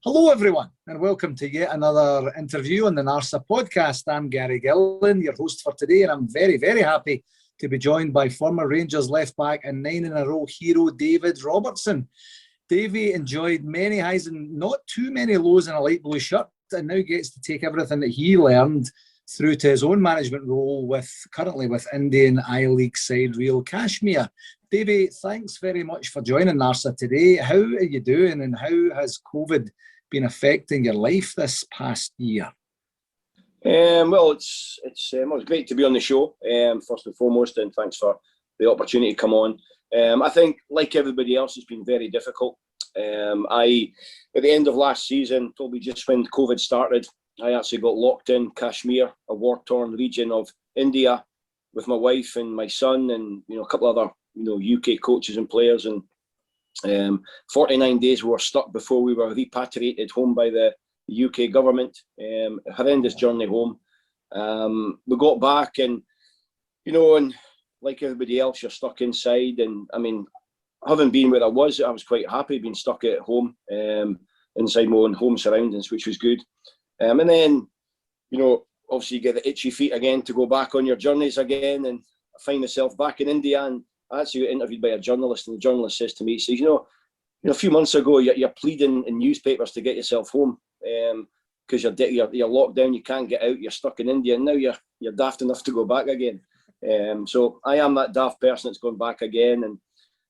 Hello, everyone, and welcome to yet another interview on the NARSA podcast. I'm Gary Gillen, your host for today, and I'm very, very happy to be joined by former Rangers left-back and 9-in-a-row hero, Davie Robertson. Davie enjoyed many highs and not too many lows in a light blue shirt, and now gets to take everything that he learned through to his own management role currently with Indian I-League side Real Kashmir. Davie, thanks very much for joining NARSA today. How are you doing, and how has COVID been affecting your life this past year? Well, it's great to be on the show, first and foremost, and thanks for the opportunity to come on. I think, like everybody else, it's been very difficult. At the end of last season, probably just when COVID started, I actually got locked in Kashmir, a war-torn region of India, with my wife and my son and a couple other UK coaches and players, and 49 days we were stuck before we were repatriated home by the UK government. Horrendous journey home. We got back and and like everybody else, you're stuck inside. And I mean, having been where I was quite happy being stuck at home, inside my own home surroundings, which was good. And then obviously you get the itchy feet again to go back on your journeys again, and I find myself back in India. And I actually got interviewed by a journalist, and the journalist says to me, he says, a few months ago you're pleading in newspapers to get yourself home because you're locked down, you can't get out, you're stuck in India, and now you're daft enough to go back again. So I am that daft person that's gone back again,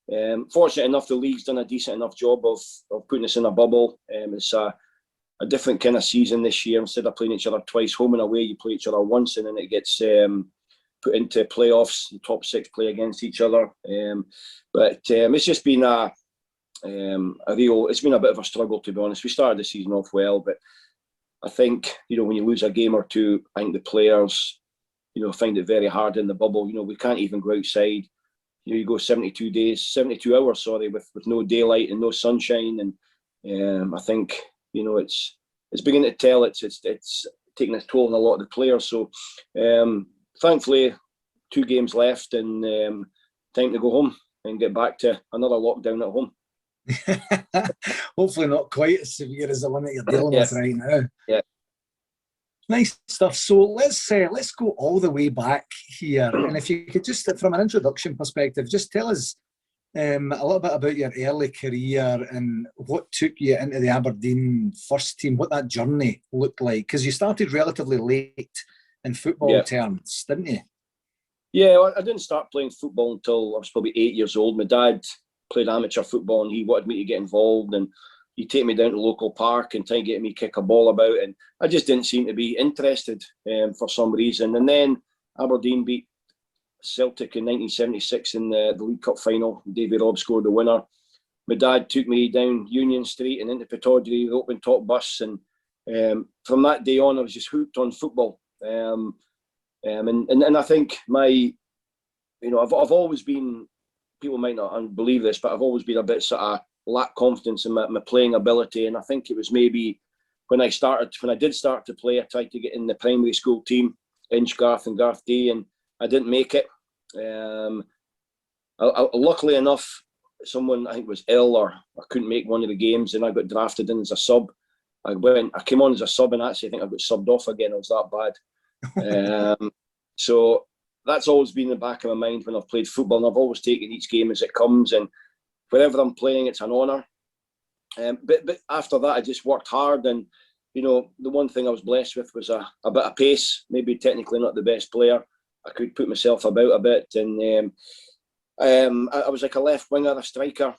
and fortunate enough the league's done a decent enough job of putting us in a bubble. It's a different kind of season this year. Instead of playing each other twice home and away, you play each other once, and then it gets put into playoffs. The top six play against each other. But it's just been it's been a bit of a struggle, to be honest. We started the season off well, but I think when you lose a game or two, I think the players find it very hard in the bubble. We can't even go outside. You go 72 hours with no daylight and no sunshine, and I think it's beginning to tell. It's taking its toll on a lot of the players. So thankfully, 2 games left, and time to go home and get back to another lockdown at home. Hopefully not quite as severe as the one that you're dealing with right now. Yeah. Nice stuff. So let's go all the way back here, and if you could just, from an introduction perspective, just tell us a little bit about your early career and what took you into the Aberdeen first team, what that journey looked like, because you started relatively late in football terms, didn't you? Yeah, well, I didn't start playing football until I was probably 8 years old. My dad played amateur football, and he wanted me to get involved, and he'd take me down to the local park and try and get me kick a ball about, and I just didn't seem to be interested for some reason. And then Aberdeen beat Celtic in 1976 in the League Cup final. Davie Rob scored the winner. My dad took me down Union Street and into Pittodrie, the open top bus, and from that day on I was just hooked on football. And I think I've always been, people might not believe this, but I've always been a bit sort of lack confidence in my playing ability. And I think it was maybe when I did start to play, I tried to get in the primary school team, Inchgarth and Garth D, and I didn't make it. Luckily enough, someone, I think, was ill, or I couldn't make one of the games, and I got drafted in as a sub. I came on as a sub, and actually I think I got subbed off again. I was that bad. So that's always been in the back of my mind when I've played football, and I've always taken each game as it comes, and wherever I'm playing, it's an honour. But after that, I just worked hard, and the one thing I was blessed with was a bit of pace. Maybe technically not the best player, I could put myself about a bit, and I was like a left winger, a striker,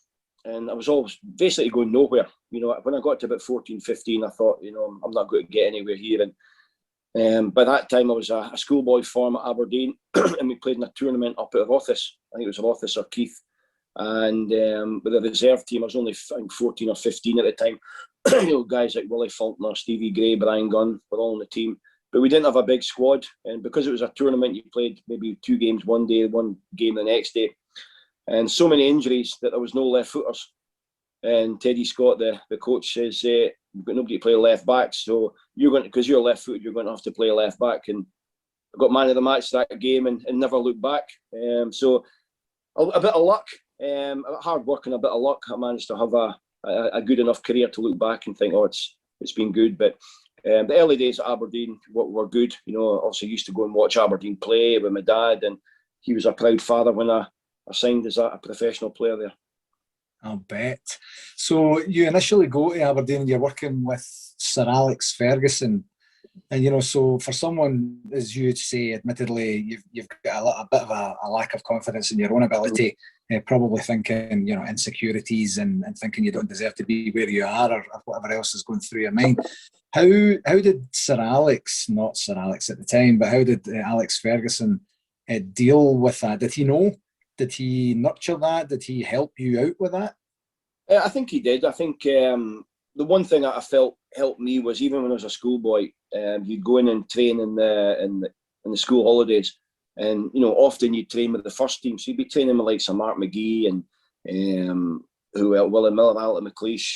and I was always basically going nowhere. When I got to about 14, 15, I thought, I'm not going to get anywhere here. And by that time, I was a schoolboy form at Aberdeen, and we played in a tournament up at Rothes. I think it was Rothes or Keith. And with the reserve team, I was only 14 or 15 at the time. Guys like Willie Faulkner, Stevie Gray, Brian Gunn were all on the team. But we didn't have a big squad. And because it was a tournament, you played maybe 2 games one day, 1 game the next day. And so many injuries that there was no left footers. And Teddy Scott, the coach, says, we've got nobody to play left back. So because you're left footed, you're going to have to play left back. And I got man of the match that game and never looked back. So a bit of luck. Hard work and a bit of luck. I managed to have a a good enough career to look back and think, oh, it's been good. But the early days at Aberdeen were good. You know, obviously used to go and watch Aberdeen play with my dad, and he was a proud father when I signed as a professional player there. I'll bet. So you initially go to Aberdeen and you're working with Sir Alex Ferguson. And, you know, so for someone, as you'd say, admittedly, you've got a bit of a lack of confidence in your own ability, probably thinking, you know, insecurities and thinking you don't deserve to be where you are, or whatever else is going through your mind. How did Sir Alex, not Sir Alex at the time, but how did Alex Ferguson deal with that? Did he know? Did he nurture that? Did he help you out with that? I think he did. I think the one thing that I felt helped me was, even when I was a schoolboy, you'd go in and train in the school holidays, and you know, often you'd train with the first team, so you'd be training with like Sir Mark McGee and Willie Miller, Alton McLeish.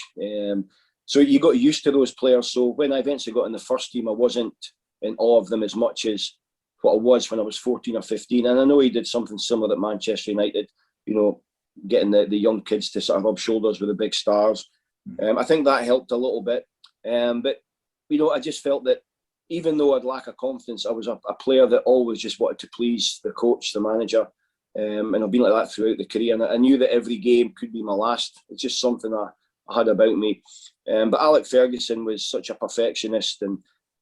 So you got used to those players. So when I eventually got in the first team, I wasn't in awe of them as much as what I was when I was 14 or 15. And I know he did something similar at Manchester United, you know, getting the young kids to sort of rub shoulders with the big stars. I think that helped a little bit. But, you know, I just felt that even though I'd lack of confidence, I was a player that always just wanted to please the coach, the manager. And I've been like that throughout the career. And I knew that every game could be my last. It's just something I had about me. But Alex Ferguson was such a perfectionist. And,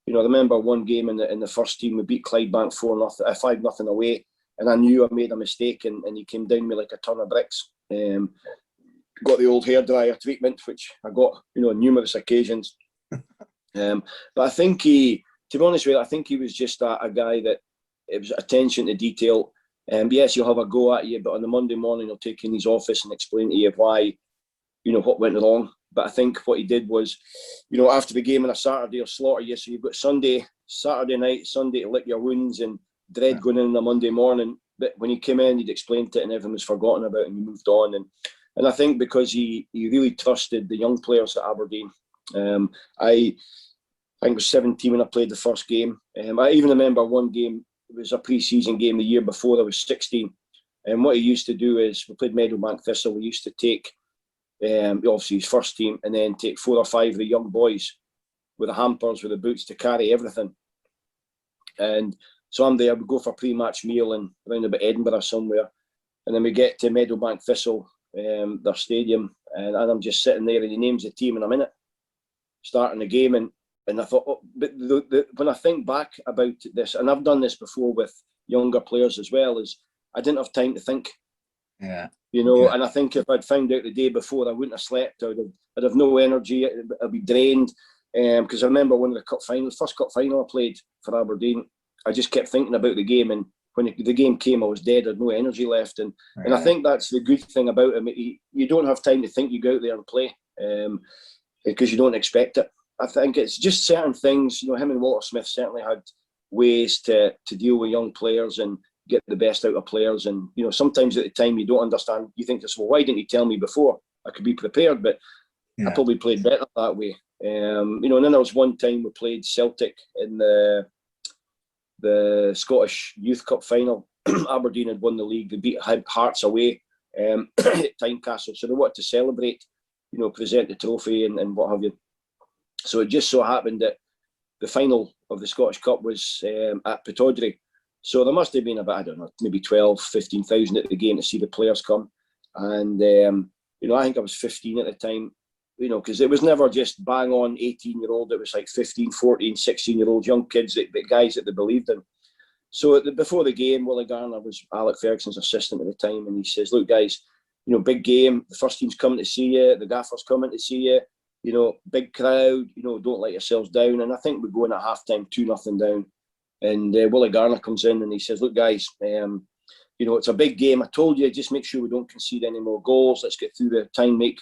you know, I remember one game in the first team, we beat Clydebank 5-0 away. And I knew I made a mistake, and he came down me like a ton of bricks. Got the old hairdryer treatment, which I got, you know, on numerous occasions. But I think to be honest with you, I think he was just a guy that it was attention to detail. Yes, he'll have a go at you, but on the Monday morning, he'll take you in his office and explain to you why, you know, what went wrong. But I think what he did was, you know, after the game on a Saturday, he'll slaughter you. So you've got Saturday night, Sunday to lick your wounds, and dread going in on a Monday morning. But when he came in, he'd explained it and everything was forgotten about, and he moved on. And I think because he really trusted the young players at Aberdeen. I think I was 17 when I played the first game. I even remember one game, it was a pre-season game the year before, I was 16. And what he used to do is, we played Meadowbank Thistle, we used to take, obviously his first team, and then take 4 or 5 of the young boys with the hampers, with the boots to carry everything. And so I'm there, we go for a pre-match meal and around about Edinburgh somewhere. And then we get to Meadowbank Thistle, their stadium, and I'm just sitting there, and he names the team, and I'm in it, starting the game. And I thought, oh, but when I think back about this, and I've done this before with younger players as well, is I didn't have time to think. Yeah. You know, and I think if I'd found out the day before, I wouldn't have slept. I'd have no energy. I'd be drained. Because I remember one of the first cup final I played for Aberdeen, I just kept thinking about the game, and when the game came, I was dead. I had no energy left, and I think that's the good thing about him. You don't have time to think. You go out there and play, because you don't expect it. I think it's just certain things. You know, him and Walter Smith certainly had ways to deal with young players and get the best out of players. And you know, sometimes at the time you don't understand. You think this, well, why didn't you tell me before? I could be prepared, but I probably played better that way. You know, and then there was one time we played Celtic in the Scottish Youth Cup final. Aberdeen had won the league. They beat Hearts away at Tynecastle, so they wanted to celebrate, you know, present the trophy and what have you. So it just so happened that the final of the Scottish Cup was at Pittodrie. So there must have been about, I don't know, maybe 12, 15,000 at the game to see the players come. And, you know, I think I was 15 at the time, you know, because it was never just bang on 18-year-old. It was like 15, 14, 16-year-old young kids, that guys that they believed in. So before the game, Willie Garner was Alex Ferguson's assistant at the time, and he says, look, guys, you know, big game. The first team's coming to see you. The gaffer's coming to see you. You know, big crowd. You know, don't let yourselves down. And I think we're going at halftime 2-0 down. And Willie Garner comes in and he says, look, guys, you know, it's a big game. I told you, just make sure we don't concede any more goals. Let's get through the time, make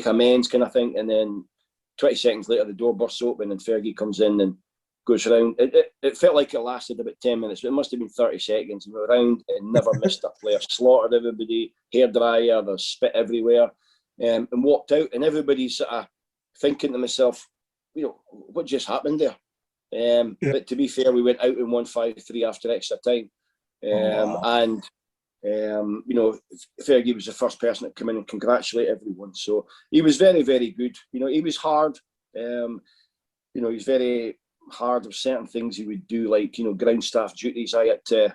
amends kind of thing. And then 20 seconds later, the door bursts open and Fergie comes in and goes around. It felt like it lasted about 10 minutes, but it must have been 30 seconds. We were around and never missed a player. Slaughtered everybody, hairdryer, there's spit everywhere, and walked out. And everybody's sort of thinking to myself, you know, what just happened there? But to be fair, we went out and won 5-3 after extra time. And You know, Fergie was the first person to come in and congratulate everyone. So he was very, very good. You know, he was hard. You know, he was very hard with certain things he would do, like, you know, ground staff duties. I had to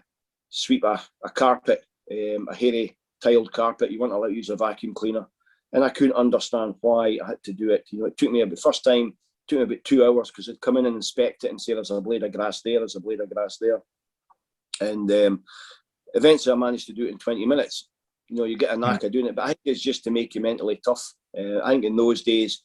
sweep a carpet, a hairy tiled carpet. You weren't allowed to use a vacuum cleaner. And I couldn't understand why I had to do it. You know, it took me about, first time, it took me about 2 hours because they'd come in and inspect it and say, there's a blade of grass there, there's a blade of grass there. And eventually I managed to do it in 20 minutes. You know, you get a knack of doing it, but I think it's just to make you mentally tough. I think in those days,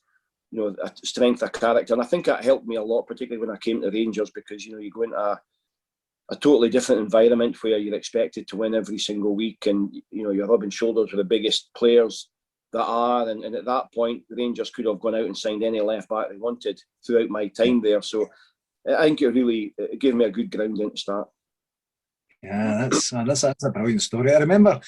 you know, strength of character. And I think that helped me a lot, particularly when I came to Rangers, because, you know, you go into a totally different environment where you're expected to win every single week, and, you know, you're rubbing shoulders with the biggest players that are. And at that point, the Rangers could have gone out and signed any left back they wanted throughout my time there. So I think it gave me a good grounding to start. Yeah, that's a brilliant story. I remember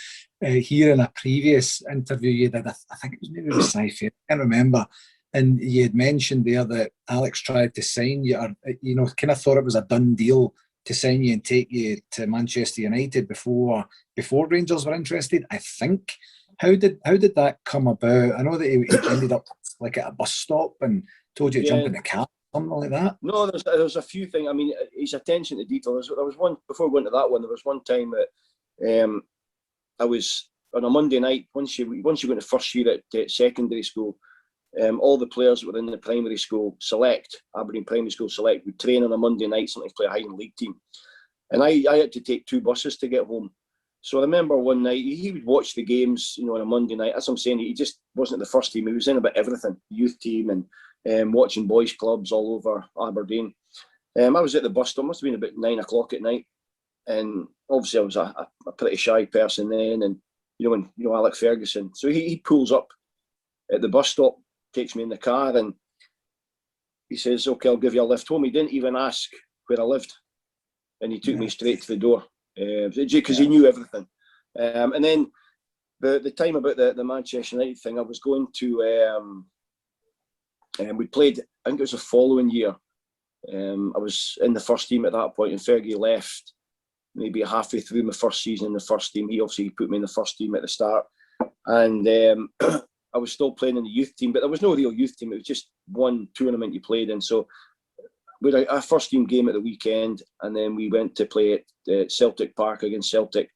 hearing a previous interview you did. I think it was maybe with Sci-Fi, I can't remember. And you had mentioned there that Alex tried to sign you, or, you know, kind of thought it was a done deal to sign you and take you to Manchester United before Rangers were interested, I think. How did that come about? I know that he ended up like at a bus stop and told you to jump in the cab, something like that. No, there's a few things. I mean, his attention to detail. There was one, before going to that one, there was one time that I was on a Monday night. Once you go into first year at secondary school, all the players that were in the primary school select, Aberdeen Primary School select, would train on a Monday night, something to play a high league team. And I had to take 2 buses to get home. So I remember one night, he would watch the games, you know, on a Monday night. As I'm saying, he just wasn't the first team. He was in about everything, youth team and watching boys clubs all over Aberdeen. I was at the bus stop, must have been about 9 o'clock at night. And obviously I was a pretty shy person then. And, you know, Alex Ferguson. So he pulls up at the bus stop, takes me in the car, and he says, okay, I'll give you a lift home. He didn't even ask where I lived. And he took me straight to the door. Because he knew everything. And then the time about the Manchester United thing, I was going to, we played, I think it was the following year. I was in the first team at that point, and Fergie left maybe halfway through my first season in the first team. He obviously put me in the first team at the start. And I was still playing in the youth team, but there was no real youth team. It was just one tournament you played in. So we had a first team game at the weekend, and then we went to play at Celtic Park against Celtic.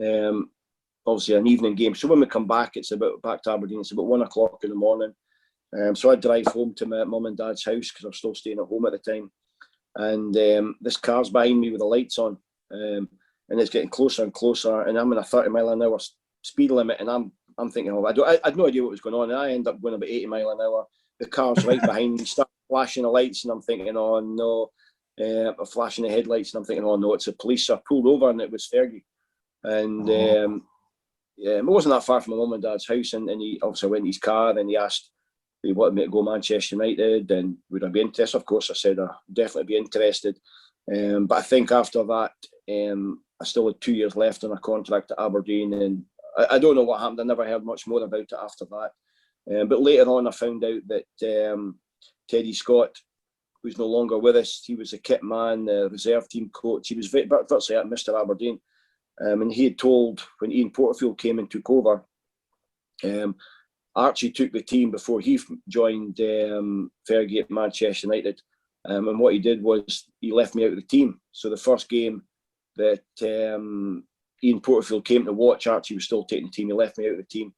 Obviously an evening game. So when we come back, back to Aberdeen, it's about 1 o'clock in the morning. So I drive home to my mum and dad's house because I was still staying at home at the time. And this car's behind me with the lights on, and it's getting closer and closer. And I'm in a 30 mile an hour speed limit, and I'm thinking, I had no idea what was going on. And I end up going about 80 mile an hour. The car's right behind me, start flashing the lights, and I'm thinking, oh no, flashing the headlights, and I'm thinking, oh no, it's a police. So I pulled over, and it was Fergie. And it wasn't that far from my mum and dad's house, and he obviously went in his car, and he asked, he wanted me to go Manchester United, and would I be interested? Of course, I said I'd definitely be interested. But I think after that, I still had 2 years left on a contract at Aberdeen, and I don't know what happened. I never heard much more about it after that. But later on, I found out that Teddy Scott, who's no longer with us, he was a kit man, reserve team coach. He was virtually at Mr. Aberdeen. And he had told, when Ian Porterfield came and took over, Archie took the team before he joined Fergie at Manchester United. And what he did was he left me out of the team. So the first game that Ian Porterfield came to watch, Archie was still taking the team. He left me out of the team.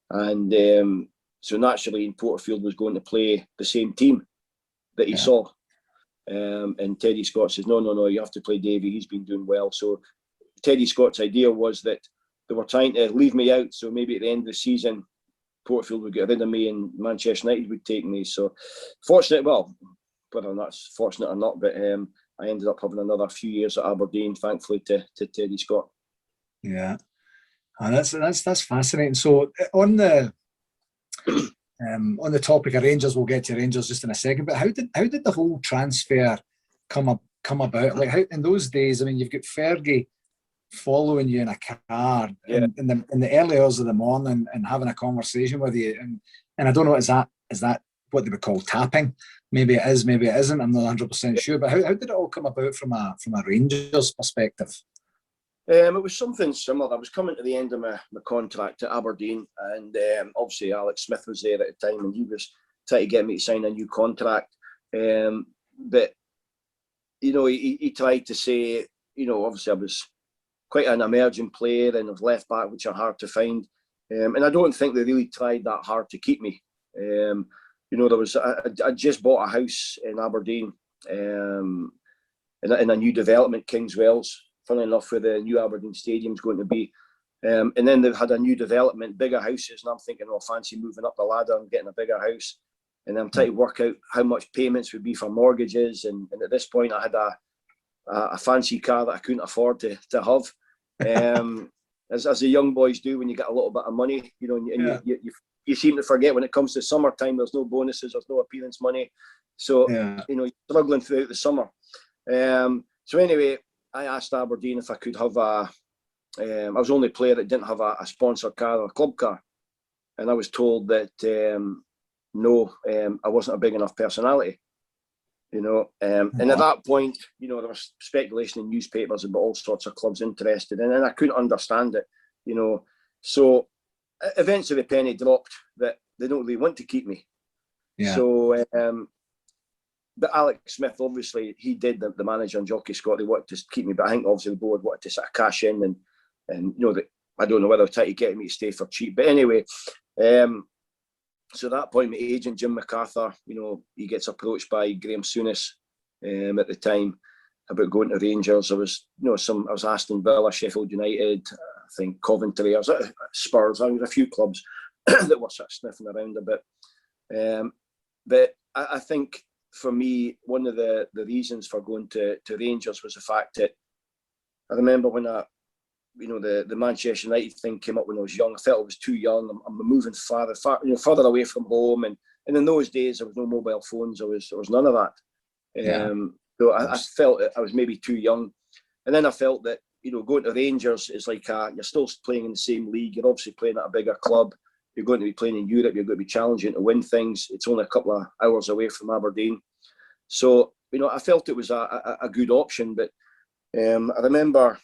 And so naturally, Ian Porterfield was going to play the same team that he saw. And Teddy Scott says, no, you have to play Davie. He's been doing well. So Teddy Scott's idea was that they were trying to leave me out. So maybe at the end of the season, Porterfield would get rid of me and Manchester United would take me. So fortunate, well, whether that's fortunate or not, but I ended up having another few years at Aberdeen, thankfully, to Teddy Scott. Yeah, and that's fascinating. So on the topic of Rangers, we'll get to Rangers just in a second. But how did the whole transfer come about? Like, how in those days? I mean, you've got Fergie following you in a car in the early hours of the morning and having a conversation with you, and I don't know, is that what they would call tapping? Maybe it is, maybe it isn't. I'm not 100% sure. But how did it all come about from a Rangers perspective? It was something similar. I was coming to the end of my contract at Aberdeen, and obviously Alex Smith was there at the time, and he was trying to get me to sign a new contract. But he tried to say, obviously I was quite an emerging player and of left back, which are hard to find. And I don't think they really tried that hard to keep me. I just bought a house in Aberdeen, in a new development, Kings Wells, funnily enough, where the new Aberdeen Stadium's going to be. And then they've had a new development, bigger houses, and I'm thinking, fancy moving up the ladder and getting a bigger house. And I'm trying to work out how much payments would be for mortgages. And at this point, I had a fancy car that I couldn't afford to have. As the young boys do when you get a little bit of money, you seem to forget when it comes to summertime, there's no bonuses, there's no appearance money. So, you're struggling throughout the summer. So anyway, I asked Aberdeen if I could have I was the only player that didn't have a sponsored car or a club car. And I was told that, no, I wasn't a big enough personality. And at that point, there was speculation in newspapers about all sorts of clubs interested, and I couldn't understand it, So eventually the penny dropped that they don't really want to keep me. Yeah. So, but Alex Smith, obviously, he did the manager and jockey Scott. They wanted to keep me, but I think obviously the board wanted to sort of cash in, and that I don't know whether they're trying to get me to stay for cheap. But anyway, so at that point, my agent, Jim MacArthur, he gets approached by Graham Souness at the time about going to Rangers. I was, I was Aston Villa, Sheffield United, I think Coventry, I was at Spurs. I was a few clubs that were sort of sniffing around a bit. But I think for me, one of the reasons for going to Rangers was the fact that I remember when the Manchester United thing came up when I was young. I felt I was too young. I'm moving further away from home, and in those days there was no mobile phones. There was none of that. So I felt I was maybe too young, and then I felt that going to Rangers is like you're still playing in the same league. You're obviously playing at a bigger club. You're going to be playing in Europe. You're going to be challenging to win things. It's only a couple of hours away from Aberdeen, so I felt it was a good option. But I remember.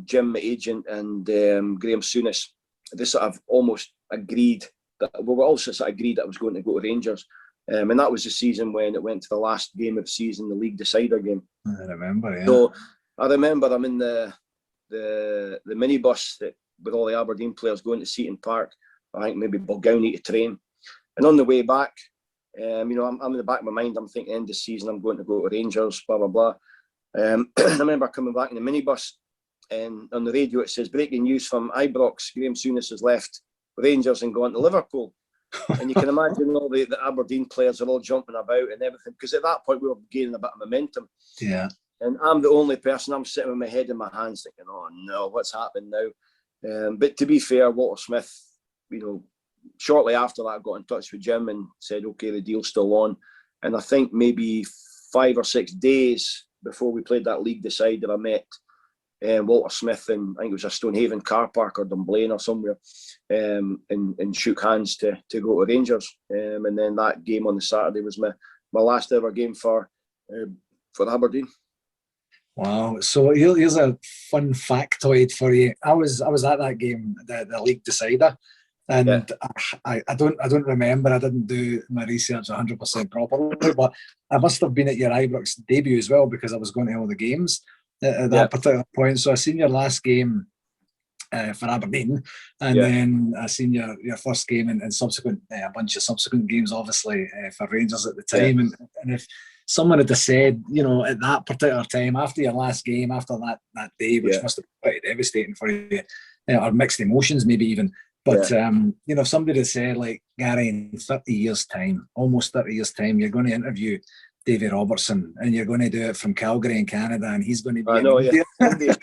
Jim, my agent, and Graham Souness, they sort of almost agreed that we were also sort of agreed that I was going to go to Rangers, and that was the season when it went to the last game of the season, the league decider game. I remember, yeah. So I remember I'm in the minibus with all the Aberdeen players going to Seaton Park. I think maybe Bulgownie to train, and on the way back, I'm in the back of my mind. I'm thinking end of season, I'm going to go to Rangers, blah blah blah. I remember coming back in the minibus, and on the radio it says breaking news from Ibrox: Graham Souness has left Rangers and gone to Liverpool. And you can imagine all the Aberdeen players are all jumping about and everything, because at that point we were gaining a bit of momentum. Yeah. And I'm the only person. I'm sitting with my head in my hands, thinking, "Oh no, what's happening now?" But to be fair, Walter Smith, shortly after that, I got in touch with Jim and said, "Okay, the deal's still on." And I think maybe 5 or 6 days before we played that league decider, I met Walter Smith in, I think it was a Stonehaven car park or Dunblane or somewhere, and shook hands to go to Rangers. And then that game on the Saturday was my last ever game for Aberdeen. Wow! So here's a fun factoid for you. I was at that game, the league decider, and I don't remember. I didn't do my research 100% properly, but I must have been at your Ibrox debut as well, because I was going to all the games at that particular point. So I seen your last game for Aberdeen, and then I seen your first game and subsequent a bunch of subsequent games, obviously for Rangers at the time. And if someone had said, at that particular time, after your last game, after that day, which must have been pretty devastating for you, or mixed emotions maybe even. But if somebody had said, like, Gary, in 30 years' time, almost 30 years' time, you're going to interview Davie Robertson, and you're going to do it from Calgary in Canada, and he's going to be in India.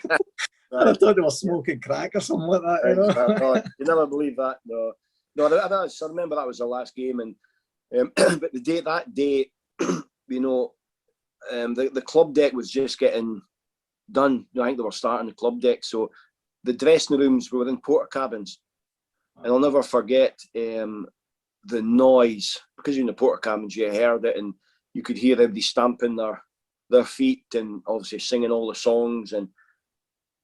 I thought they were smoking crack or something like that. You never believe that. No. I remember that was the last game, and but that day, the club deck was just getting done. I think they were starting the club deck, so the dressing rooms were in porter cabins, and I'll never forget the noise, because in the porter cabins you heard it, and you could hear everybody stamping their feet and obviously singing all the songs, and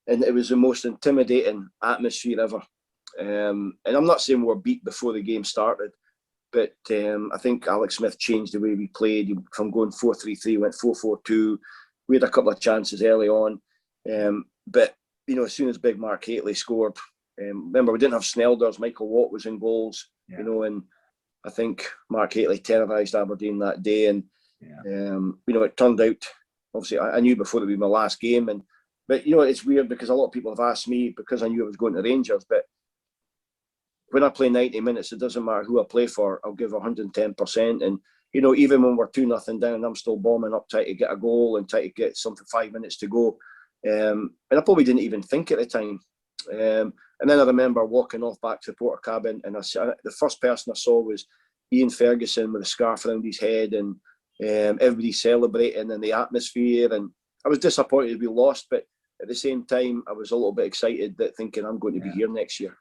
and it was the most intimidating atmosphere ever. And I'm not saying we were beat before the game started, but I think Alex Smith changed the way we played. From going 4-3-3, went 4-4-2. We had a couple of chances early on, but as soon as Big Mark Hateley scored, remember we didn't have Snelders. Michael Watt was in goals, and I think Mark Hateley terrorised Aberdeen that day. And it turned out, obviously, I knew before it would be my last game, but it's weird because a lot of people have asked me, because I knew I was going to Rangers, but when I play 90 minutes, it doesn't matter who I play for, I'll give 110%. And, even when we're 2-0 down, I'm still bombing up, trying to get a goal and trying to get something 5 minutes to go. And I probably didn't even think at the time. And then I remember walking off back to the porter cabin, and the first person I saw was Ian Ferguson with a scarf around his head, and everybody celebrating and the atmosphere. And I was disappointed we lost, but at the same time, I was a little bit excited, that thinking I'm going to be here next year.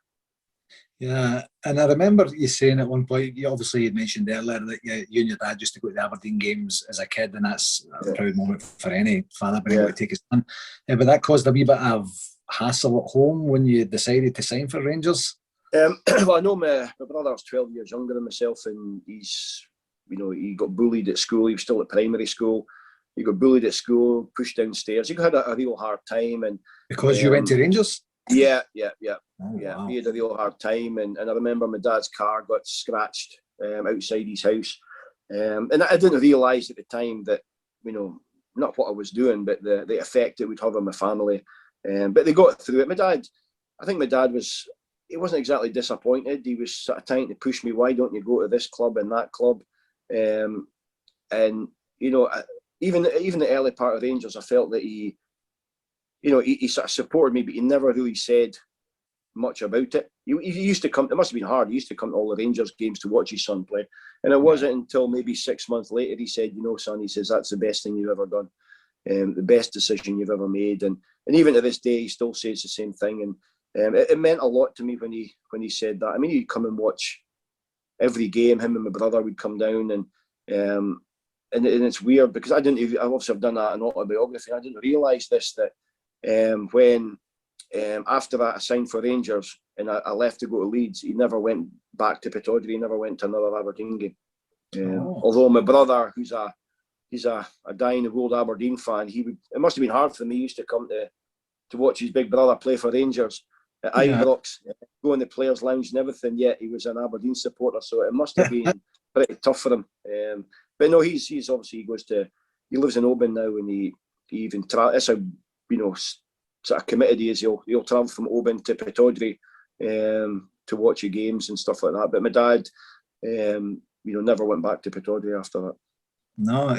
Yeah, and I remember you saying at one point, you obviously had mentioned earlier that you and your dad used to go to the Aberdeen games as a kid, and that's a proud moment for any father being able to take his son. But that caused a wee bit of hassle at home when you decided to sign for Rangers? Well, I know my brother was 12 years younger than myself, and he got bullied at school. He was still at primary school. He got bullied at school, pushed downstairs. He had a real hard time. And because you went to Rangers? Yeah. Oh, wow. He had a real hard time, and I remember my dad's car got scratched outside his house, and I didn't realise at the time that not what I was doing, but the effect it would have on my family. But they got through it. I think my dad he wasn't exactly disappointed. He was sort of trying to push me. Why don't you go to this club and that club? And even the early part of Rangers, I felt that he sort of supported me, but he never really said much about it. He used to come. It must have been hard. He used to come to all the Rangers games to watch his son play, and it wasn't until maybe 6 months later he said, son, he says, that's the best thing you've ever done, the best decision you've ever made, and even to this day he still says the same thing, and it meant a lot to me when he said that. I mean, he'd come and watch every game. Him and my brother would come down, and it's weird because I obviously have done that in autobiography. I didn't realise this, that when after that I signed for Rangers and I left to go to Leeds, he never went back to Pittodrie. He never went to another Aberdeen game. Although my brother, he's a dying old Aberdeen fan, it must have been hard for me. He used to come to watch his big brother play for Rangers at Ibrox, go in the players' lounge and everything, yet he was an Aberdeen supporter, so it must have been pretty tough for him. But no, he's obviously, he lives in Oban now, and he even that's how sort of committed he is. He'll travel from Oban to Pittodrie to watch your games and stuff like that. But my dad never went back to Pittodrie after that. No,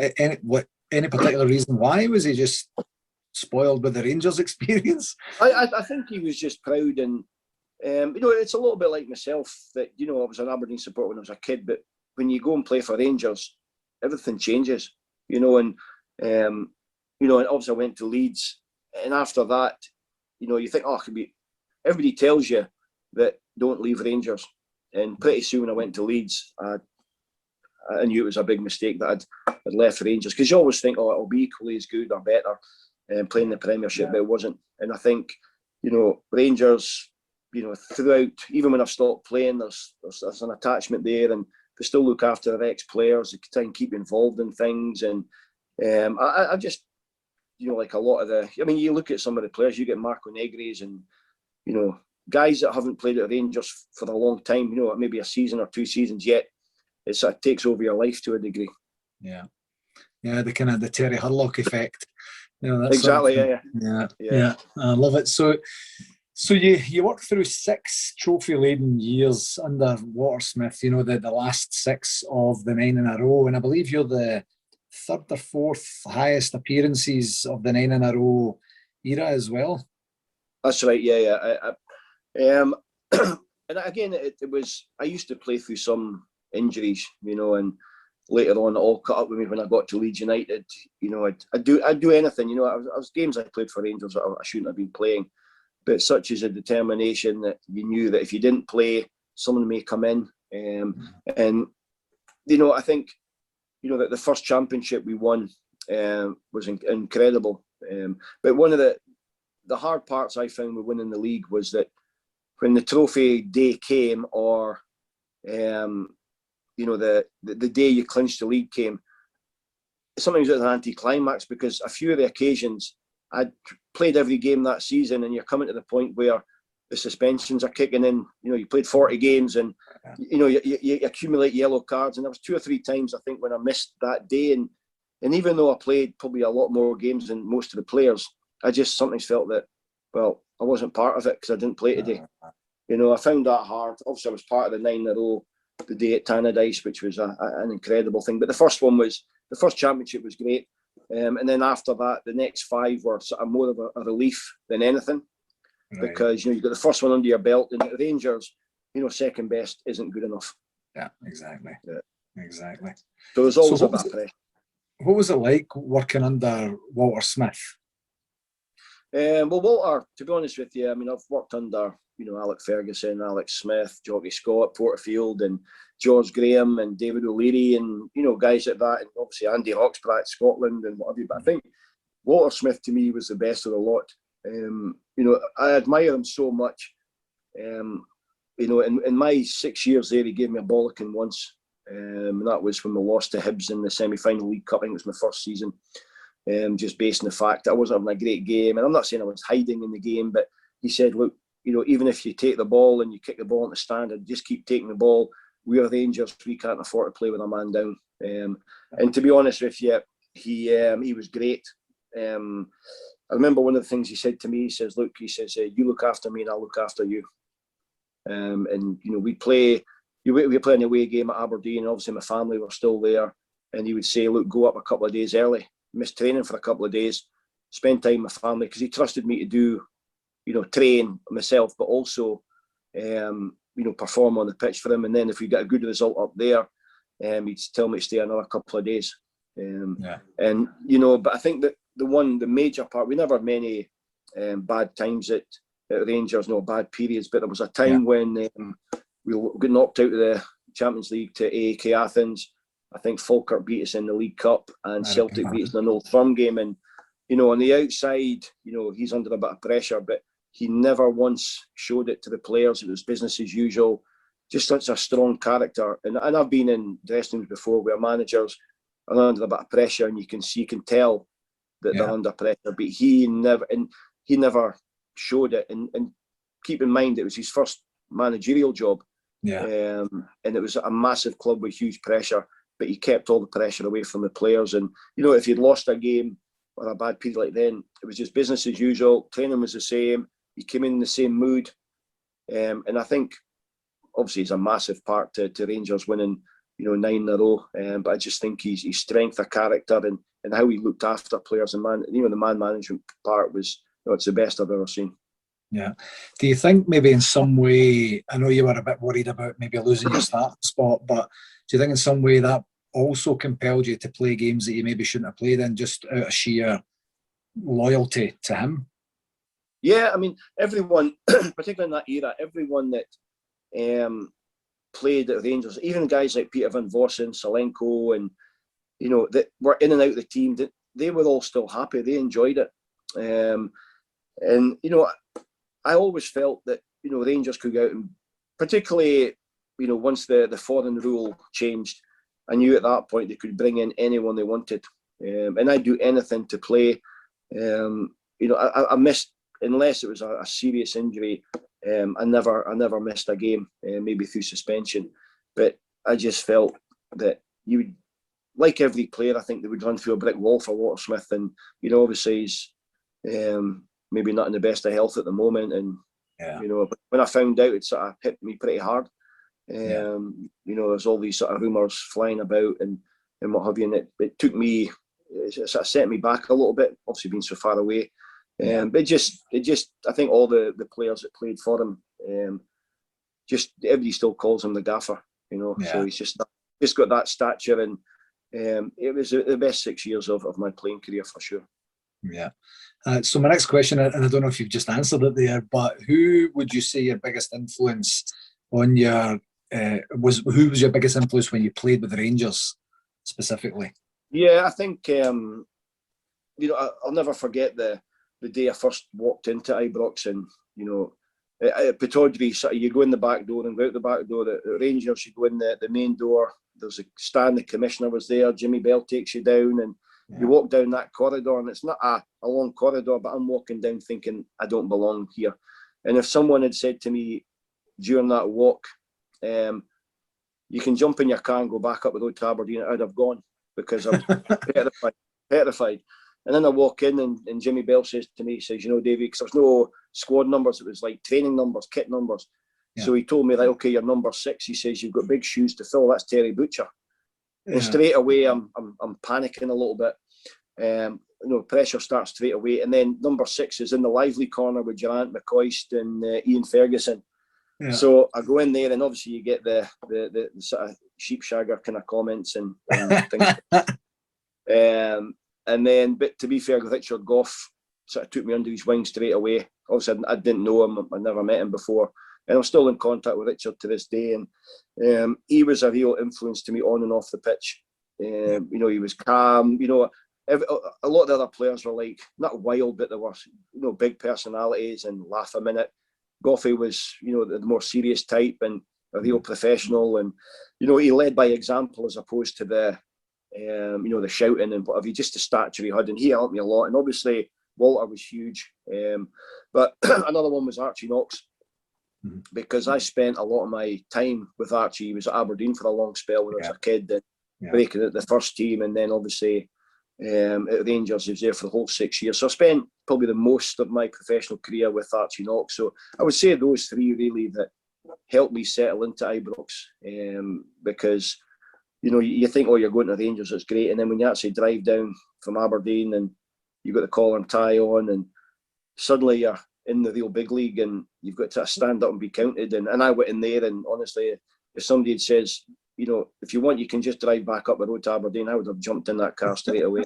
any particular reason why? Was he just spoiled with the Rangers experience? I think he was just proud, and it's a little bit like myself, that I was an Aberdeen supporter when I was a kid, but when you go and play for Rangers, everything changes, and obviously I went to Leeds, and after that, you think, it could be. Everybody tells you that don't leave Rangers, and pretty soon when I went to Leeds, I knew it was a big mistake that I'd left Rangers, because you always think, it'll be equally as good or better playing the Premiership, but it wasn't. And I think, Rangers, throughout, even when I've stopped playing, there's an attachment there, and they still look after their ex-players. They try and keep involved in things, and I just, like a lot of you look at some of the players, you get Marco Negri's, and guys that haven't played at Rangers for a long time, maybe a season or 2 seasons, yet it sort of takes over your life to a degree. Yeah, the kind of the Terry Hurlock effect. That's exactly. Yeah. I love it. So you worked through 6 trophy-laden years under Watersmith. The last 6 of the 9 in a row, and I believe you're the 3rd or 4th highest appearances of the 9 in a row era as well. That's right. Yeah. And again, it was, I used to play through some injuries, and later on it all caught up with me when I got to Leeds United. I'd do anything. I was games I played for Rangers that I shouldn't have been playing, but such is a determination that you knew that if you didn't play, someone may come in. And I think that the first championship we won was incredible. But one of the the hard parts I found with winning the league was that when the trophy day came, or the day you clinched the league came, sometimes it was an anticlimax, because a few of the occasions I'd played every game that season, and you're coming to the point where the suspensions are kicking in. You played 40 games, and you accumulate yellow cards. And there was 2 or 3 times, I think, when I missed that day. And even though I played probably a lot more games than most of the players, I just sometimes felt that, well, I wasn't part of it because I didn't play today. I found that hard. Obviously, I was part of the 9 in a row the day at Tannadice, which was an incredible thing. But the first championship was great. And then after that, the next 5 were sort of more of a relief than anything. Right. Because, you got the first one under your belt, and at Rangers, second best isn't good enough. Yeah, exactly. Yeah. Exactly. So there's always a bit of pressure. What was it like working under Walter Smith? Well, Walter, to be honest with you, I mean, I've worked under, Alex Ferguson, Alex Smith, Jockey Scott, Porterfield, and George Graham, and David O'Leary, and, guys like that, and obviously Andy Hawksborough at Scotland and what have you. But I think Walter Smith, to me, was the best of the lot. I admire him so much. In my 6 years there, he gave me a bollocking once. And that was when we lost to Hibs in the semi-final League Cup. I think it was my first season. Just based on the fact that I wasn't having a great game. And I'm not saying I was hiding in the game, but he said, look, even if you take the ball and you kick the ball in the stand and just keep taking the ball, we are Rangers, we can't afford to play with a man down. And to be honest with you, he was great. I remember one of the things he said to me, he says, look, you look after me and I'll look after you. And, we play an away game at Aberdeen, and obviously my family were still there. And he would say, look, go up a couple of days early, miss training for a couple of days, spend time with my family, because he trusted me to do, train myself, but also, perform on the pitch for him. And then if we get a good result up there, he'd tell me to stay another couple of days. And, but I think that the major part, we never had many bad times at Rangers, no bad periods, but there was a time when we got knocked out of the Champions League to AEK Athens. I think Falkirk beat us in the League Cup, and Celtic beat us in an Old Firm game. And, on the outside, he's under a bit of pressure, but he never once showed it to the players. It was business as usual. Just such a strong character. And I've been in dressing rooms before where managers are under a bit of pressure, and you can tell that they're under pressure, but he never showed it. And keep in mind, it was his first managerial job. And it was a massive club with huge pressure, but he kept all the pressure away from the players. And, if he'd lost a game or a bad period like then, it was just business as usual. Training was the same. He came in the same mood. And I think, obviously, it's a massive part to Rangers winning, 9 in a row. But I just think his strength of character and how he looked after players and the man management part was, it's the best I've ever seen. Yeah. Do you think maybe in some way, I know you were a bit worried about maybe losing your starting spot, but do you think in some way that also compelled you to play games that you maybe shouldn't have played in, just out of sheer loyalty to him? Yeah, I mean, everyone, particularly in that era, everyone that played at Rangers, even guys like Peter Van Vossen, Salenko, and, that were in and out of the team, they were all still happy. They enjoyed it. And, I always felt that, Rangers could go out and, particularly, once the foreign rule changed, I knew at that point they could bring in anyone they wanted. And I'd do anything to play. I missed, unless it was a serious injury, I never missed a game, maybe through suspension. But I just felt that you would, like every player, I think they would run through a brick wall for Walter Smith. And, obviously he's maybe not in the best of health at the moment. And, but when I found out, it sort of hit me pretty hard. There's all these sort of rumours flying about and what have you. And it took me, it sort of set me back a little bit, obviously being so far away. But it just, I think all the players that played for him, just everybody still calls him the gaffer, so he's just got that stature. And it was the best 6 years of my playing career for sure. Yeah. So my next question, and I don't know if you've just answered it there, but who would you say your biggest influence on your, who was your biggest influence when you played with the Rangers specifically? Yeah, I think, I'll never forget the the day I first walked into Ibrox, and you know, at Pittodrie, you go in the back door and go out the back door. At Rangers, you go in the main door. There's a stand. The commissioner was there. Jimmy Bell takes you down, and you walk down that corridor, and it's not a long corridor, but I'm walking down thinking I don't belong here. And if someone had said to me during that walk, you can jump in your car and go back up the road to Aberdeen, I'd have gone, because I was petrified. And then I walk in, and Jimmy Bell says to me, he says, you know, Davie, because there was no squad numbers, it was like training numbers, kit numbers. Yeah. So he told me, like, okay, you're number 6. He says, you've got big shoes to fill. That's Terry Butcher. Yeah. And straight away, I'm panicking a little bit. You know, pressure starts straight away. And then number 6 is in the lively corner with Geraint, McCoist and Ian Ferguson. Yeah. So I go in there, and obviously you get the sort of sheepshagger kind of comments and things. And then, but to be fair, Richard Gough sort of took me under his wing straight away. Obviously, I didn't know him. I'd never met him before. And I'm still in contact with Richard to this day. And he was a real influence to me on and off the pitch. You know, he was calm. You know, a lot of the other players were like, not wild, but they were, you know, big personalities and laugh a minute. Goughy was, you know, the more serious type and a real professional. And, you know, he led by example as opposed to the, you know, the shouting and whatever, just the stature he had. And he helped me a lot. And obviously, Walter was huge. But another one was Archie Knox, because I spent a lot of my time with Archie. He was at Aberdeen for a long spell when I was a kid, and breaking at the first team, and then obviously at Rangers he was there for the whole 6 years. So I spent probably the most of my professional career with Archie Knox. So I would say those three really that helped me settle into Ibrox, because you know, you think, oh, you're going to Rangers, it's great, and then when you actually drive down from Aberdeen and you've got the collar and tie on, and suddenly you're in the real big league, and you've got to stand up and be counted. And I went in there, and honestly, if somebody had says, you know, if you want, you can just drive back up the road to Aberdeen, I would have jumped in that car straight away.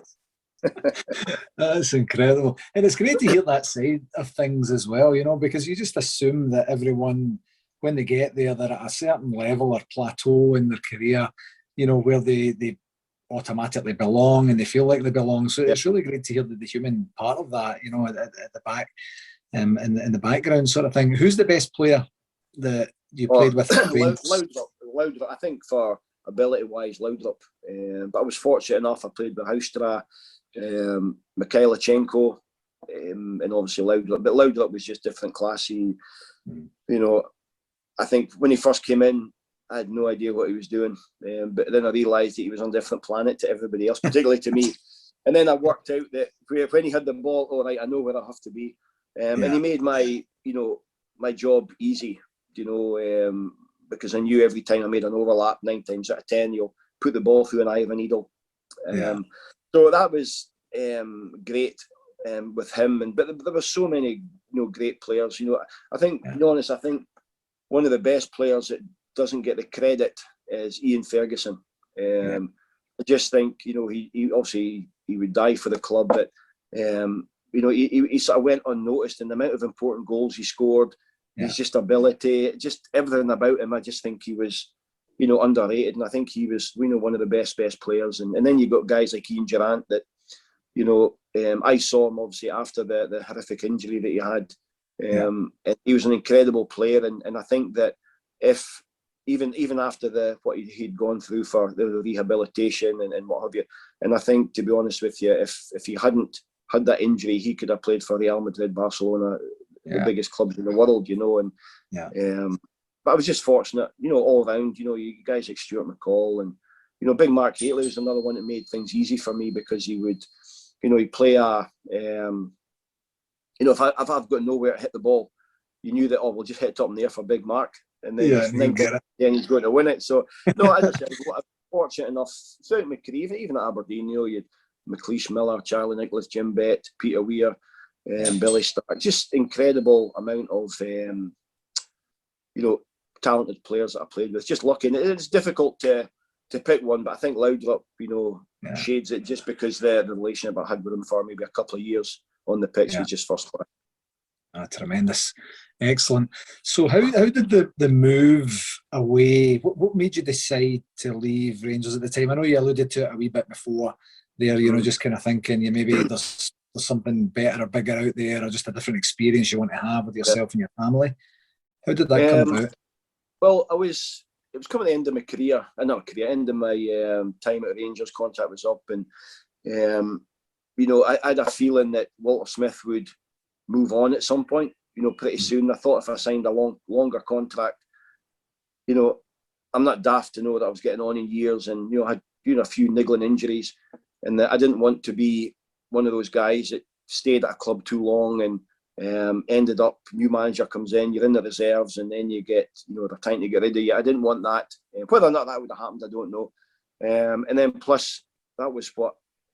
That's incredible. And it's great to hear that side of things as well, you know, because you just assume that everyone, when they get there, they're at a certain level or plateau in their career, you know, where they automatically belong and they feel like they belong. So it's really great to hear the human part of that, you know, at the back, in the background sort of thing. Who's the best player that you played with? Loudrup, I think, for ability-wise, Loudrup. But I was fortunate enough, I played with Houstra, Mikhailichenko, and obviously Loudrup. But Loudrup was just different class. He, you know, I think when he first came in, I had no idea what he was doing. But then I realised that he was on a different planet to everybody else, particularly to me. And then I worked out that when he had the ball, all right, I know where I have to be. And he made my, you know, my job easy, you know, because I knew every time I made an overlap, 9 times out of 10, you'll put the ball through an eye of a needle. So that was great with him. But there were so many, you know, great players. You know, I think, to be honest, I think one of the best players that doesn't get the credit is Ian Ferguson. I just think, you know, he obviously he would die for the club, but you know, he sort of went unnoticed, and the amount of important goals he scored, his just ability, just everything about him. I just think he was, you know, underrated, and I think he was, you know, one of the best players. And then you got guys like Ian Geraint that, you know, I saw him obviously after the horrific injury that he had. And he was an incredible player, and I think that if even after what he'd gone through for the rehabilitation and what have you, and I think, to be honest with you, if he hadn't had that injury, he could have played for Real Madrid, Barcelona, the biggest clubs in the world, you know. And but I was just fortunate, you know, all around. You know, you guys like Stuart McCall, and you know, Big Mark Haley was another one that made things easy for me, because he would, you know, he'd play you know, if I've got nowhere to hit the ball, you knew that, oh, we'll just hit it up in the air for Big Mark, and then he's going to win it. So no, as I said, I was fortunate enough throughout my career, even at Aberdeen, you know, you had McLeish Miller, Charlie Nicholas, Jim Bett, Peter Weir, Billy Stark, just incredible amount of you know, talented players that I played with. Just lucky, and it's difficult to pick one, but I think Loudrup, you know, shades it, just because the relationship I had with him for maybe a couple of years on the pitch was just first class. Tremendous, excellent. So how did the move away? What made you decide to leave Rangers at the time? I know you alluded to it a wee bit before there. You know, just kind of thinking, maybe there's there's something better or bigger out there, or just a different experience you want to have with yourself and your family? How did that come about? Well, it was coming to the end of my career, end of my time at Rangers. Contract was up, and I had a feeling that Walter Smith would move on at some point, pretty soon. I thought if I signed a longer contract, I'm not daft to know that I was getting on in years, and had a few niggling injuries, and that I didn't want to be one of those guys that stayed at a club too long and ended up, new manager comes in, you're in the reserves, and then you get, they're trying to get rid of you. I didn't want that. Whether or not that would have happened, I don't know. And then plus, that was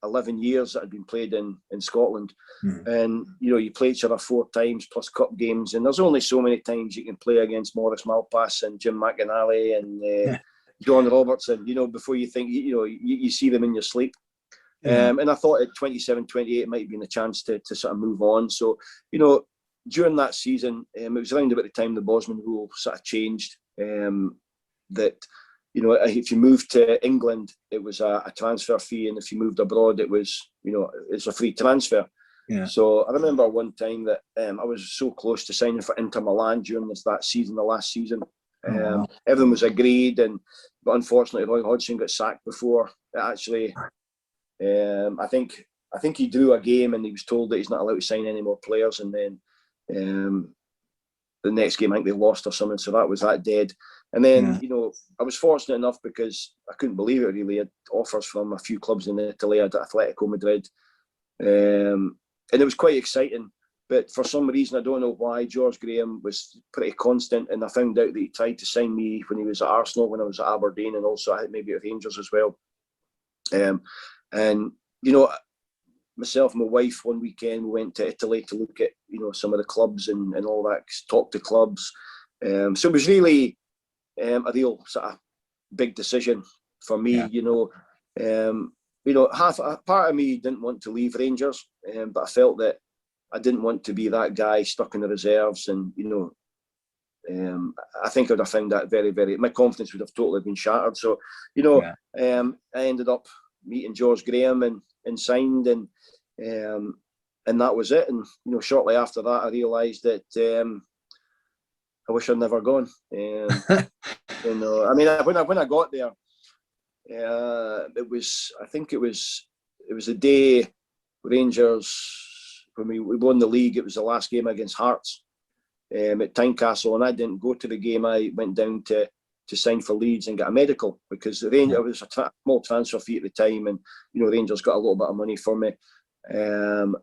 11 years that had been played in Scotland. And, you play each other 4 times plus cup games, and there's only so many times you can play against Maurice Malpass and Jim McInally and John Robertson, before you think, you see them in your sleep. And I thought at 27, 28, it might have been a chance to sort of move on. So, during that season, it was around about the time the Bosman rule sort of changed, that, if you moved to England, it was a transfer fee. And if you moved abroad, it was, it's a free transfer. Yeah. So I remember one time that I was so close to signing for Inter Milan during the last season. Everything was agreed, but unfortunately, Roy Hodgson got sacked before it actually. I think he drew a game and he was told that he's not allowed to sign any more players, and then the next game I think they lost or something, so that was that dead. And then I was fortunate enough because I couldn't believe it really. I had offers from a few clubs in Italy. I had Atletico Madrid, and it was quite exciting. But for some reason, I don't know why, George Graham was pretty constant, and I found out that he tried to sign me when he was at Arsenal, when I was at Aberdeen, and also I think maybe at Rangers as well. And myself and my wife one weekend we went to Italy to look at some of the clubs and all that, talk to clubs. So it was really a real sort of big decision for me. Half a part of me didn't want to leave Rangers, but I felt that I didn't want to be that guy stuck in the reserves, and I think I would have found that very, very. My confidence would have totally been shattered. So I ended up meeting George Graham and signed, and that was it. And shortly after that, I realised that I wish I'd never gone. I mean, when I got there, it was the day Rangers, when we won the league. It was the last game against Hearts at Tynecastle, and I didn't go to the game. I went down to sign for Leeds and get a medical, because it was a small transfer fee at the time, and Rangers got a little bit of money for me, and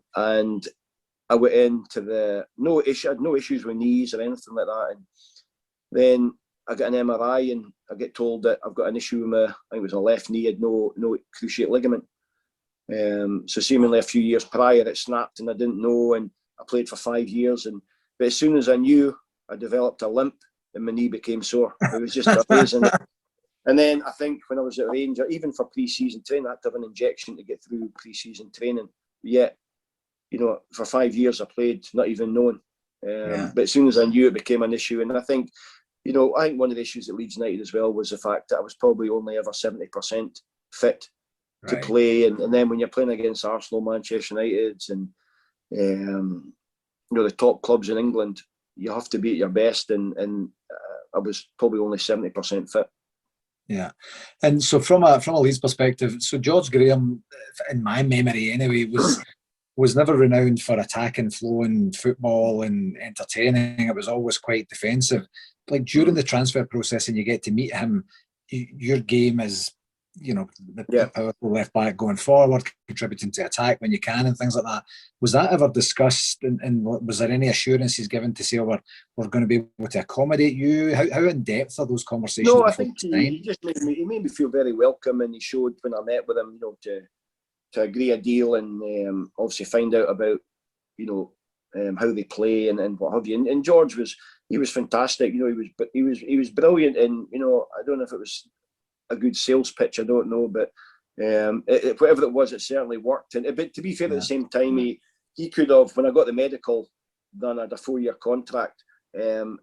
I went into I had no issues with knees or anything like that, and then I got an MRI and I get told that I've got an issue with I think it was a left knee, had no cruciate ligament. So seemingly a few years prior it snapped and I didn't know, and I played for 5 years, but as soon as I knew, I developed a limp and my knee became sore. It was just amazing. And then I think when I was at Rangers, even for pre-season training, I had to have an injection to get through pre-season training. Yet, for 5 years I played not even knowing. But as soon as I knew, it became an issue. And I think one of the issues at Leeds United as well was the fact that I was probably only ever 70% fit to play. And then when you're playing against Arsenal, Manchester United, and the top clubs in England, you have to be at your best. And I was probably only 70% fit. Yeah, and so from a Leeds perspective, so George Graham, in my memory anyway, was never renowned for attacking, flowing football and entertaining. It was always quite defensive. Like during the transfer process, and you get to meet him, your game is, the powerful left back going forward, contributing to attack when you can, and things like that. Was that ever discussed? And was there any assurances given to say, we're going to be able to accommodate you? How in depth are those conversations? No, I think he just made me feel very welcome, and he showed when I met with him, to agree a deal and obviously find out about how they play and what have you. And George was fantastic. He was brilliant, and I don't know if it was a good sales pitch, I don't know, but whatever it was, it certainly worked. But to be fair, at the same time, he could have, when I got the medical done, I had a 4-year contract, and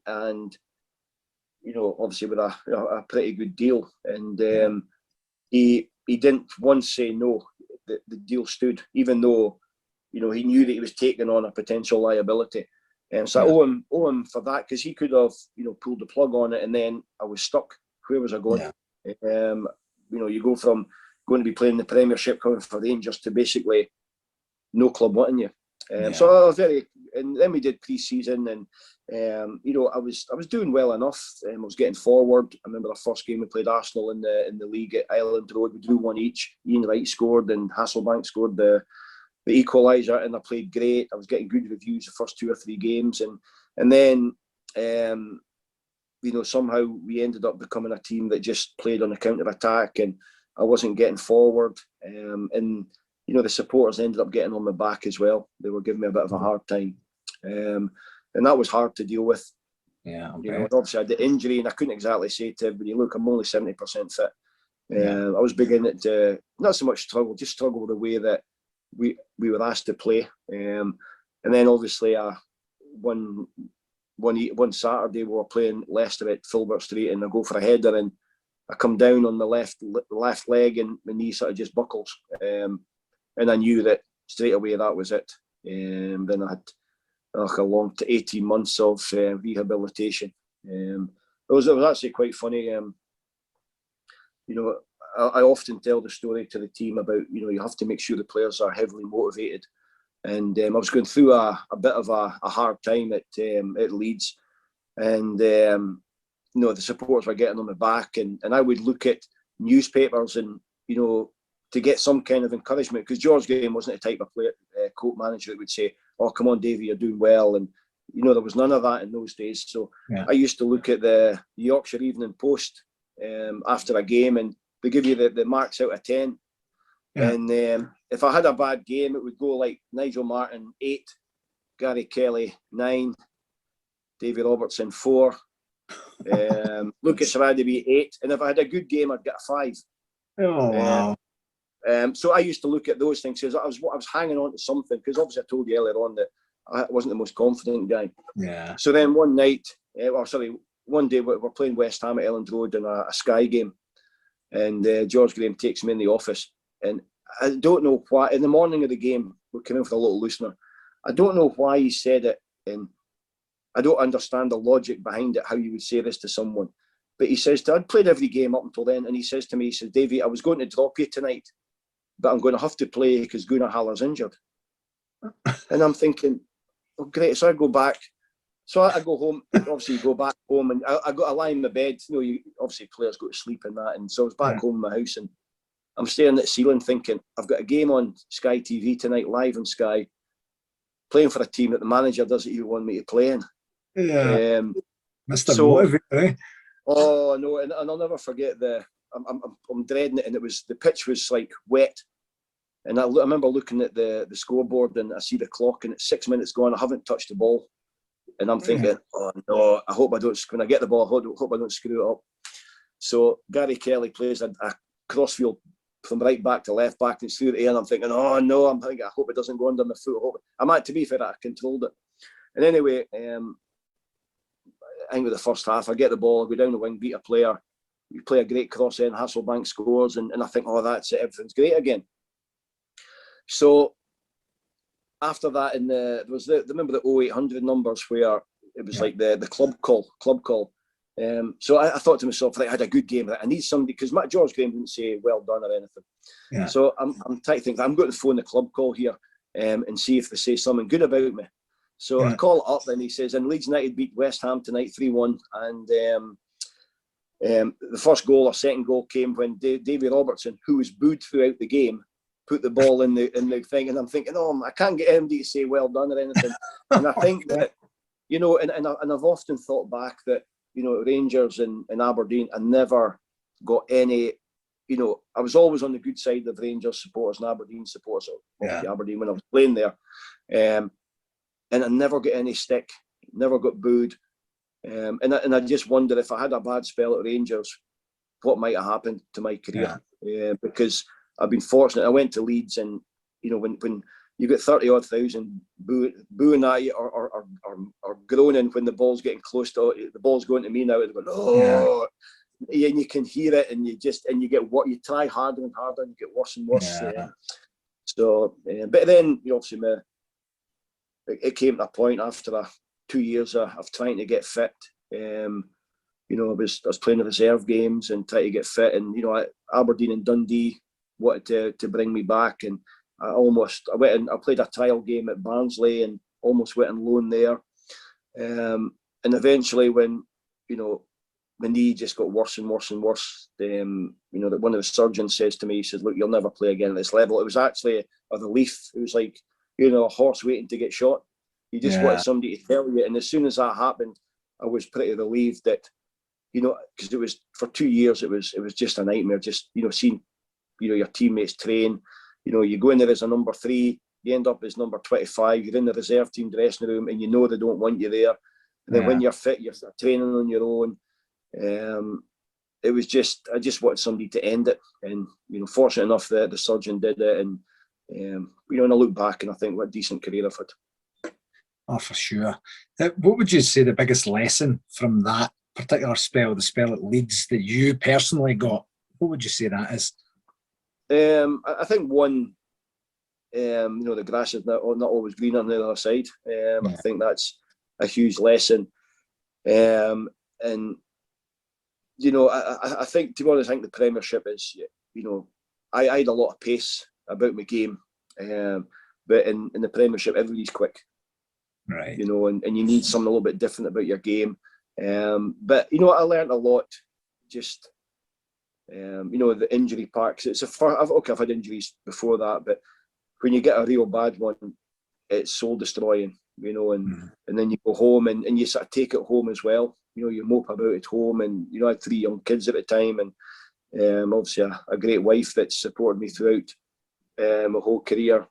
obviously with a pretty good deal, and he didn't once say no. The deal stood, even though he knew that he was taking on a potential liability. So I owe him for that, because he could have, pulled the plug on it, and then I was stuck. Where was I going? Yeah. You go from going to be playing the Premiership, coming for Rangers, to basically no club wanting you. So I was and then we did pre-season, and I was doing well enough. I was getting forward. I remember the first game we played Arsenal in the league at Island Road. We drew 1 each. Ian Wright scored, and Hasselbank scored the equaliser, and I played great. I was getting good reviews the first 2 or 3 games, and then somehow we ended up becoming a team that just played on the counter attack, and I wasn't getting forward, and the supporters ended up getting on my back as well. They were giving me a bit of a hard time, and that was hard to deal with. Yeah, okay. Obviously I had the injury, and I couldn't exactly say to everybody, look, I'm only 70% fit. I was beginning to not so much just struggle the way that we were asked to play, and then obviously one Saturday we were playing Leicester at Filbert Street, and I go for a header, and I come down on the left leg, and my knee sort of just buckles, and I knew that straight away that was it. Then I had like a long 18 months of rehabilitation. It was actually quite funny. I often tell the story to the team about, you have to make sure the players are heavily motivated. And I was going through a bit of a hard time at Leeds, and the supporters were getting on my back, and I would look at newspapers and to get some kind of encouragement, because George Graham wasn't the type of player, coach manager that would say, "Oh, come on, Davie, you're doing well," and there was none of that in those days. So I used to look at the Yorkshire Evening Post after a game, and they give you the marks out of 10. Yeah. And if I had a bad game, it would go like Nigel Martin 8, Gary Kelly 9, Davie Robertson 4, Lucas Radeby 8, and if I had a good game, I'd get a 5. Oh wow! So I used to look at those things, because I was hanging on to something, because obviously I told you earlier on that I wasn't the most confident guy. Yeah. So then one day we're playing West Ham at Elland Road in a Sky game, and George Graham takes me in the office, and I don't know why. In the morning of the game, we came in for a little loosener. I don't know why he said it, and I don't understand the logic behind it, how you would say this to someone. But he says, I'd played every game up until then, and he says to me, Davie, I was going to drop you tonight, but I'm going to have to play because Gunnar Haller's injured. And I'm thinking, oh, great. So I go back. So I go home. Obviously, you go back home, and I got to lie in my bed. Obviously, players go to sleep in that. And so I was back home in my house, and I'm staring at the ceiling thinking, I've got a game on Sky TV tonight, live on Sky, playing for a team that the manager doesn't even want me to play in. Yeah. Mr. Motivate, eh? Oh, no. And I'll never forget I'm dreading it. And the pitch was like wet. And I remember looking at the scoreboard, and I see the clock, and it's 6 minutes gone. I haven't touched the ball. And I'm thinking, oh no, I hope I don't, when I get the ball, I hope I don't screw it up. So Gary Kelly plays a crossfield from right back to left back, and it's through the air, and I'm thinking, oh no, I'm thinking, I hope it doesn't go under my foot. To be fair, I controlled it. And anyway, I think with the first half, I get the ball, I go down the wing, beat a player, we play a great cross in, Hasselbank scores, and I think, oh, that's it, everything's great again. So after that, remember the 0800 numbers where it was like the club call. So I thought to myself, I had a good game. I need somebody, because George Graham didn't say well done or anything. Yeah. So I'm trying to think, I'm going to phone the club call here and see if they say something good about me. So I call it up, and he says, and Leeds United beat West Ham tonight 3-1. And the first goal or second goal came when Davie Robertson, who was booed throughout the game, put the ball in the thing. And I'm thinking, oh, I can't get anybody to say well done or anything. And I think that, and I've often thought back that, Rangers and Aberdeen, I never got any, I was always on the good side of Rangers supporters and Aberdeen supporters, Aberdeen when I was playing there. And I never got any stick, never got booed. And I just wonder, if I had a bad spell at Rangers, what might have happened to my career. Because I've been fortunate. I went to Leeds, and, when you get 30-odd thousand booing at you or groaning when the ball's getting close to, the ball's going to me now, and going, oh, yeah, and you can hear it, and you get what you try harder and harder, and you get worse and worse. So, but then obviously it came to a point after 2 years of trying to get fit. I was playing the reserve games and trying to get fit, and Aberdeen and Dundee wanted to bring me back, and I went and I played a trial game at Barnsley and almost went on loan there. And eventually, when my knee just got worse and worse and worse, that one of the surgeons says to me, he said, "Look, you'll never play again at this level." It was actually a relief. It was like a horse waiting to get shot. You just wanted somebody to tell you, and as soon as that happened, I was pretty relieved that because it was for 2 years, it was just a nightmare. Just seeing your teammates train. You go in there as a number 3, you end up as number 25. You're in the reserve team dressing room, and they don't want you there. And then when you're fit, you're training on your own. It was I just wanted somebody to end it, and fortunate enough that the surgeon did it, and and I look back and I think what a decent career I've had. Oh, for sure. What would you say the biggest lesson from that particular spell, the spell at Leeds, that you personally got? What would you say that is? I think one, the grass is not always green on the other side. I think that's a huge lesson. And I think, to be honest, I think the Premiership is, I had a lot of pace about my game, but in the Premiership, everybody's quick. Right. And you need something a little bit different about your game. But I learned a lot. Just the injury part. I've had injuries before that, but when you get a real bad one, it's soul destroying. And then you go home and you sort of take it home as well. You mope about at home, and I had 3 young kids at the time, and obviously a great wife that supported me throughout my whole career.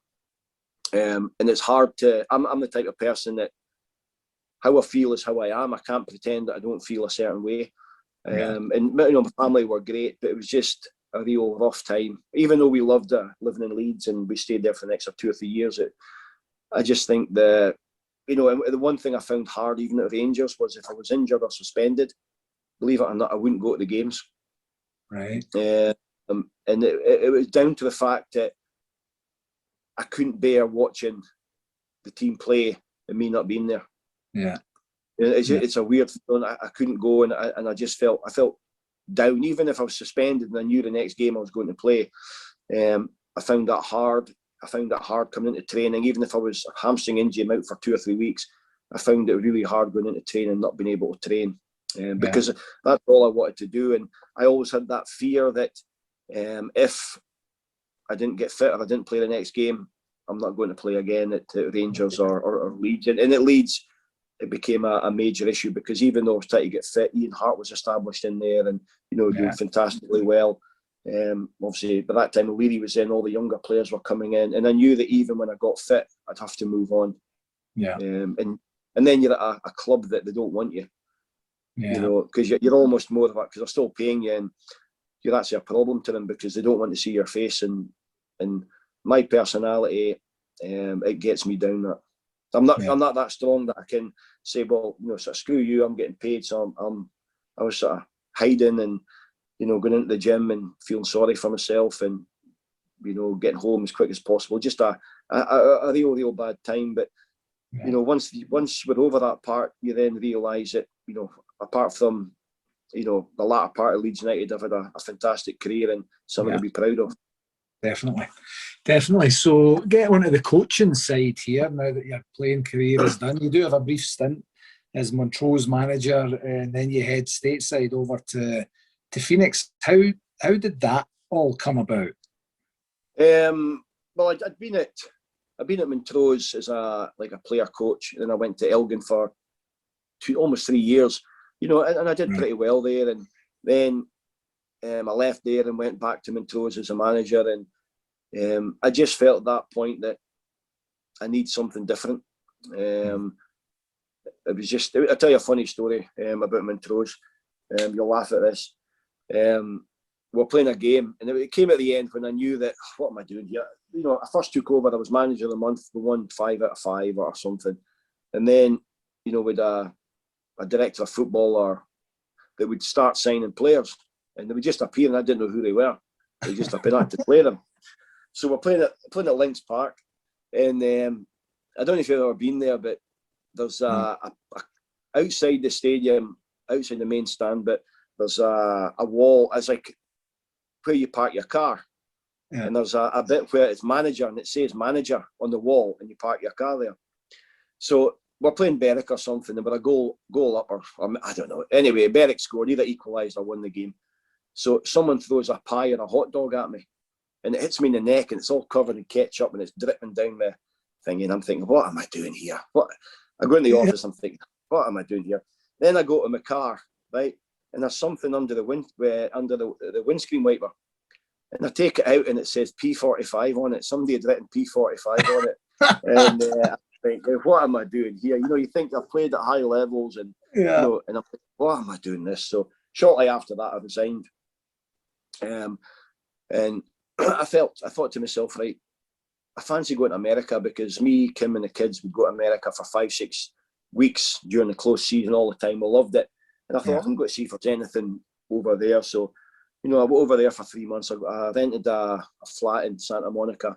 And it's hard to. I'm the type of person that how I feel is how I am. I can't pretend that I don't feel a certain way. And my family were great, but it was just a real rough time. Even though we loved living in Leeds and we stayed there for the next 2 or 3 years, I just think the one thing I found hard even at Rangers was if I was injured or suspended, believe it or not, I wouldn't go to the games. Right. And it was down to the fact that I couldn't bear watching the team play and me not being there. Yeah. It's a weird feeling. I couldn't go, and I just felt down. Even if I was suspended and I knew the next game I was going to play, I found that hard. I found that hard coming into training. Even if I was hamstring injury, I'm out for 2 or 3 weeks, I found it really hard going into training and not being able to train, because that's all I wanted to do. And I always had that fear that if I didn't get fit or I didn't play the next game, I'm not going to play again at Rangers or Leeds. And at Leeds, it became a major issue, because even though I was trying to get fit, Ian Hart was established in there and doing fantastically well. Obviously, by that time, O'Leary was in, all the younger players were coming in, and I knew that even when I got fit, I'd have to move on. Yeah. And then you're at a club that they don't want you. Yeah. Because you're almost more of a, because they're still paying you, and you're actually a problem to them because they don't want to see your face. And my personality, it gets me down. That I'm not that strong that I can say, well, sort of screw you, I'm getting paid, so I was sort of hiding and going into the gym and feeling sorry for myself, and getting home as quick as possible. Just a real bad time. But once we're over that part, you then realise that apart from the latter part of Leeds United, I've had a fantastic career and something to be proud of. Definitely. So get onto the coaching side here now that your playing career is done. You do have a brief stint as Montrose manager, and then you head stateside over to Phoenix. How did that all come about? Well, I'd been at Montrose as a player coach, and then I went to Elgin for almost 3 years. And I did pretty well there. And then I left there and went back to Montrose as a manager, and I just felt at that point that I need something different. It was just, I'll tell you a funny story about Montrose. You'll laugh at this. We're playing a game, and it came at the end when I knew that, what am I doing here? I first took over, I was manager of the month, we won 5 out of 5 or something. And then, with a director of football that would start signing players, and they would just appear, and I didn't know who they were. They just appeared to play them. So we're playing at Lynx Park, and I don't know if you've ever been there, but there's outside the stadium, outside the main stand, but there's a wall. It's like where you park your car, and there's a bit where it's manager, and it says manager on the wall, and you park your car there. So we're playing Berwick or something, and we're a goal up, or I don't know. Anyway, Berwick scored, either equalised or won the game. So someone throws a pie or a hot dog at me, and it hits me in the neck, and it's all covered in ketchup, and it's dripping down my thing, and I'm thinking, what am I doing here? What? I go in the office, I'm thinking, what am I doing here? Then I go to my car, right, and there's something under the windscreen wiper, and I take it out, and it says P45 on it. Somebody had written P45 on it, and I think, what am I doing here? You know, you think I've played at high levels, and you know, and I'm like, what am I doing this? So shortly after that, I resigned, and I thought to myself, right, I fancy going to America, because me, Kim, and the kids would go to America for 5-6 weeks during the close season all the time. We loved it. And I thought, I'm going to see if there's anything over there. So, you know, I went over there for 3 months. I rented a flat in Santa Monica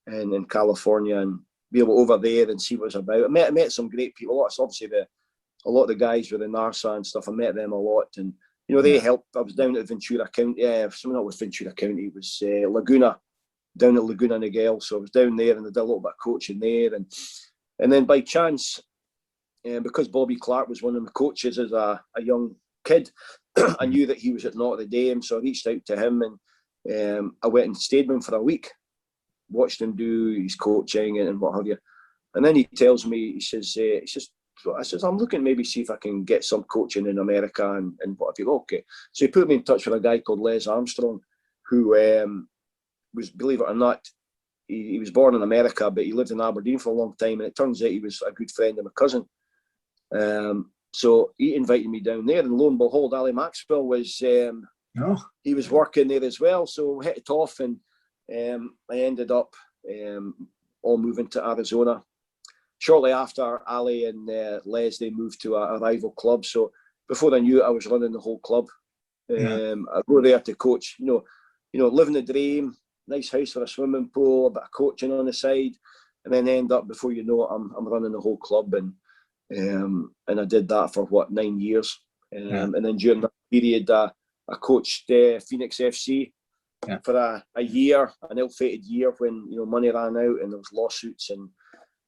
and in California, and be able over there and see what it was about. I met some great people. Obviously, a lot of the guys with the NARSA and stuff, I met them a lot. And, you know, they helped. I was down at Ventura County. Not with Ventura County. It was Laguna, down at Laguna Niguel. So I was down there, and I did a little bit of coaching there. And then by chance, because Bobby Clark was one of my coaches as a young kid, I knew that he was at Notre Dame. So I reached out to him, and I went and stayed with him for a week, watched him do his coaching and what have you. And then he tells me, he says, I says, I'm looking maybe see if I can get some coaching in America and what have you. Okay. So he put me in touch with a guy called Les Armstrong, who was, believe it or not, he was born in America, but he lived in Aberdeen for a long time. And it turns out he was a good friend of my cousin. So he invited me down there, and lo and behold, Ali Maxwell was, he was working there as well. So we hit it off, and I ended up all moving to Arizona. Shortly after, Ali and Les, they moved to a rival club. So before I knew it, I was running the whole club. I go there to coach, you know, living the dream, nice house with a swimming pool, a bit of coaching on the side, and then end up, before you know it, I'm running the whole club. And I did that for 9 years. And then during that period, I coached Phoenix FC for a year, an ill-fated year, when, you know, money ran out and there was lawsuits and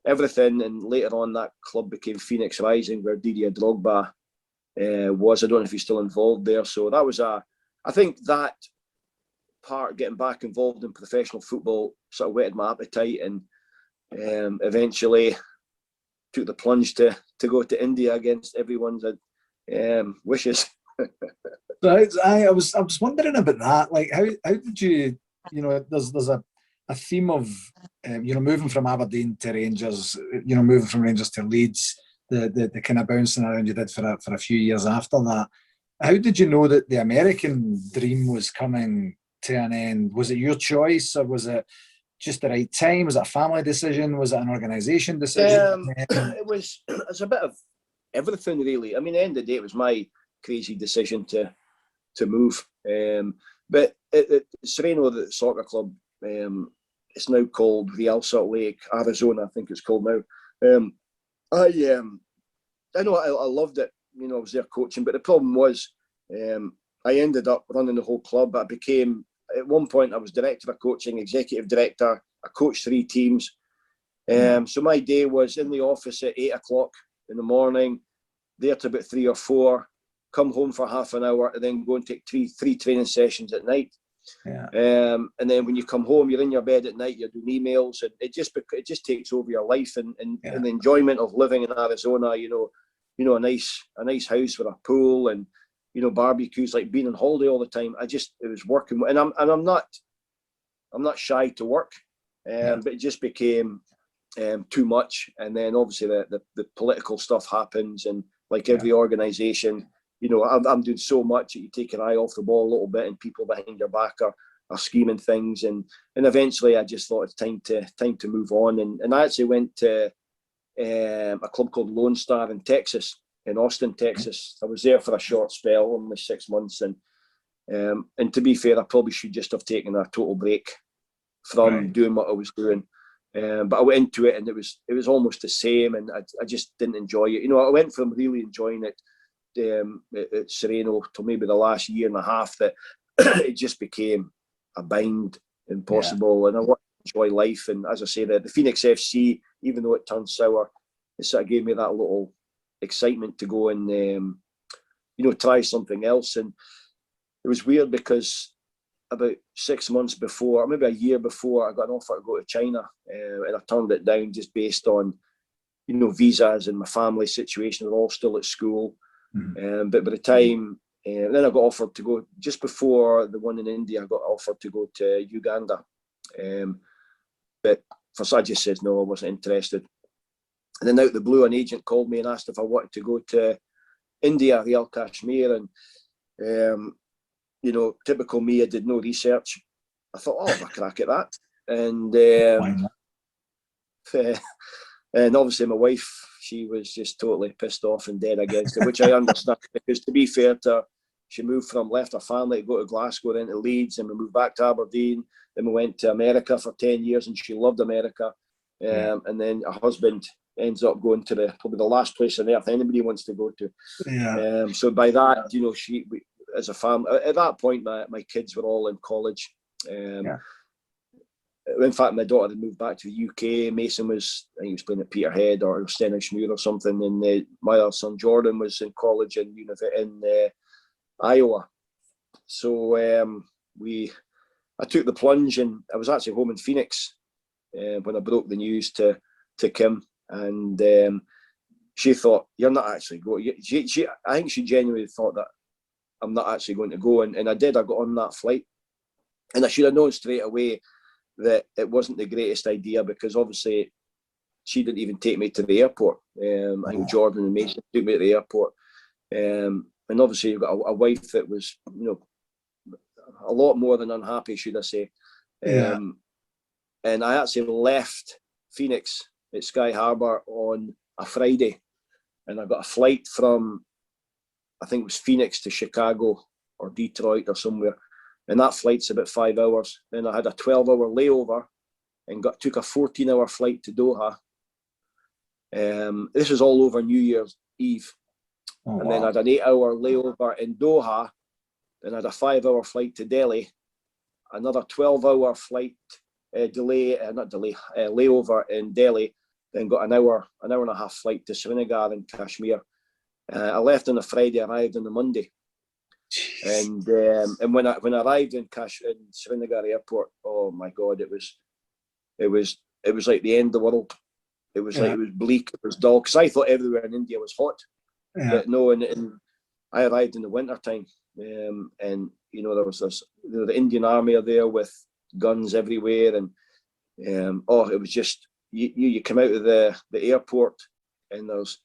everything. And later on, that club became Phoenix Rising, where Didier Drogba was. I don't know if he's still involved there. So that was I think that part, getting back involved in professional football, sort of whetted my appetite, and eventually took the plunge to go to India against everyone's wishes. Right. I was wondering about that. Like, how did you, you know, there's a theme of you know, moving from Aberdeen to Rangers, you know, moving from Rangers to Leeds, the kind of bouncing around you did for a few years after that. How did you know that the American dream was coming to an end? Was it your choice, or was it just the right time? Was it a family decision? Was it an organisation decision? It was a bit of everything, really. I mean, at the end of the day, it was my crazy decision to move. But Sereno, the soccer club, it's now called Real Salt Lake, Arizona, I think it's called now. I know I loved it. You know, I was there coaching, but the problem was I ended up running the whole club. I became, at one point, I was director of coaching, executive director. I coached 3 teams. So my day was in the office at 8 o'clock in the morning, there to about 3 or 4, come home for half an hour, and then go and take three training sessions at night. And then when you come home, you're in your bed at night, you're doing emails, and it just takes over your life, and the enjoyment of living in Arizona. You know, a nice house with a pool, and, you know, barbecues, like being on holiday all the time. It was working, and I'm not shy to work, but it just became too much. And then obviously the political stuff happens, and like every organisation, you know, I'm doing so much that you take your eye off the ball a little bit, and people behind your back are scheming things, and eventually I just thought it's time to move on, and I actually went to a club called Lone Star in Texas, in Austin, Texas. I was there for a short spell, only 6 months, and to be fair, I probably should just have taken a total break from doing what I was doing. But I went into it and it was almost the same, and I just didn't enjoy it. You know, I went from really enjoying it at Sereno till maybe the last year and a half that it just became a bind, impossible. And I want to enjoy life. And as I say, the Phoenix FC, even though it turned sour, it sort of gave me that little excitement to go and you know, try something else. And it was weird because about 6 months before, or maybe a year before, I got an offer to go to China, and I turned it down just based on, you know, visas and my family situation. We're all still at school. But by the time, then I got offered to go, just before the one in India, I got offered to go to Uganda. But first I just said no, I wasn't interested. And then out of the blue, an agent called me and asked if I wanted to go to India, Real Kashmir. And you know, typical me, I did no research. I thought, oh, I'll have a crack at that. And and obviously my wife, she was just totally pissed off and dead against it, which I understand, because to be fair to her, she left her family to go to Glasgow, then to Leeds, and we moved back to Aberdeen. Then we went to America for 10 years, and she loved America. And then her husband ends up going to probably the last place on earth anybody wants to go to. So by that, you know, as a family, at that point, my kids were all in college. In fact, my daughter had moved back to the UK. Mason was, I think he was playing at Peterhead or Stenishmuir or something. And my other son, Jordan, was in college in Iowa. So I took the plunge, and I was actually home in Phoenix when I broke the news to Kim. And she thought, you're not actually going. I think she genuinely thought that I'm not actually going to go. And I did. I got on that flight. And I should have known straight away that it wasn't the greatest idea, because obviously she didn't even take me to the airport. I think Jordan and Mason took me to the airport. And obviously you've got a wife that was, you know, a lot more than unhappy, should I say. And I actually left Phoenix at Sky Harbor on a Friday, and I got a flight from, I think it was Phoenix to Chicago or Detroit or somewhere. And that flight's about 5 hours. Then I had a 12-hour layover and took a 14-hour flight to Doha. This was all over New Year's Eve. And then I had an 8-hour layover in Doha. Then I had a 5-hour flight to Delhi. Another 12-hour flight layover in Delhi. Then got an hour and a half flight to Srinagar in Kashmir. I left on a Friday, arrived on the Monday. And when I arrived in Srinagar airport, oh my God, it was like the end of the world. It was like, it was bleak, it was dull, because I thought everywhere in India was hot. But no, and I arrived in the winter time, and you know, there was this, you know, the Indian Army are there with guns everywhere, and it was just you come out of the airport, and there's,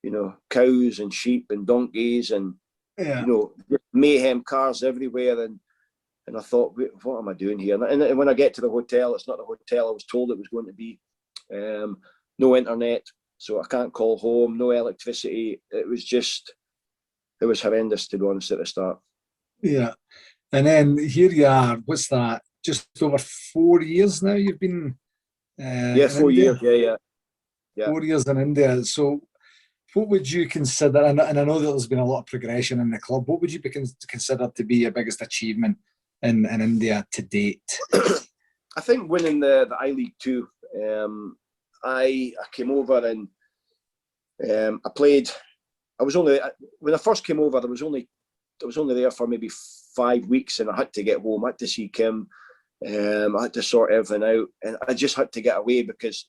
you know, cows and sheep and donkeys and you know, mayhem, cars everywhere. And I thought, what am I doing here? And when I get to the hotel, it's not the hotel I was told it was going to be. No internet, so I can't call home, no electricity. It was horrendous, to be honest, at the start. And then here you are, what's that, just over 4 years now you've been 4 years, yeah. 4 years in India. So what would you consider, and I know that there's been a lot of progression in the club, what would you consider to be your biggest achievement in India to date? I think winning the I-League 2. I came over and I played. When I first came over, I was only there for maybe 5 weeks, and I had to get home. I had to see Kim. I had to sort everything out, and I just had to get away because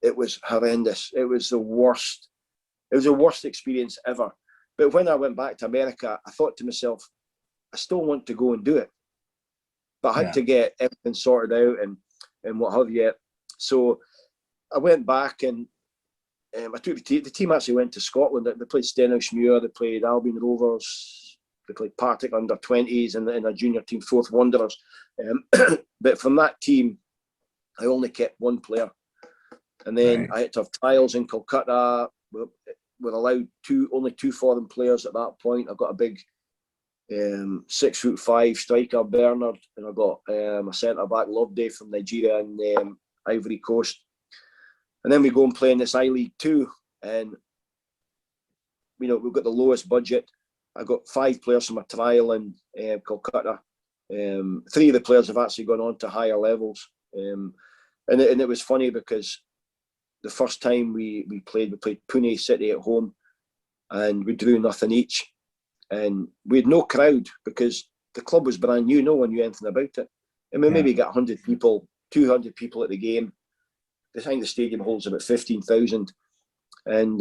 it was horrendous. It was the worst. It was the worst experience ever. But when I went back to America, I thought to myself, I still want to go and do it, but I had to get everything sorted out and what have you. So I went back, and I took the team actually went to Scotland. They played Stenishmuir, they played Albion Rovers, they played Partick under 20s, and in a junior team, Forth Wanderers. But from that team, I only kept one player. And then I had to have trials in Kolkata. We're allowed only two foreign players at that point. I've got a big 6'5" striker Bernard, and I got a centre back Loveday from Nigeria and Ivory Coast. And then we go and play in this I-League 2, and we've got the lowest budget. I got 5 players from a trial in Calcutta. 3 of the players have actually gone on to higher levels. And it was funny because the first time we played Pune City at home, and we drew nothing each. And we had no crowd because the club was brand new. No one knew anything about it. And we maybe got 100 people, 200 people at the game. I think the stadium holds about 15,000. And,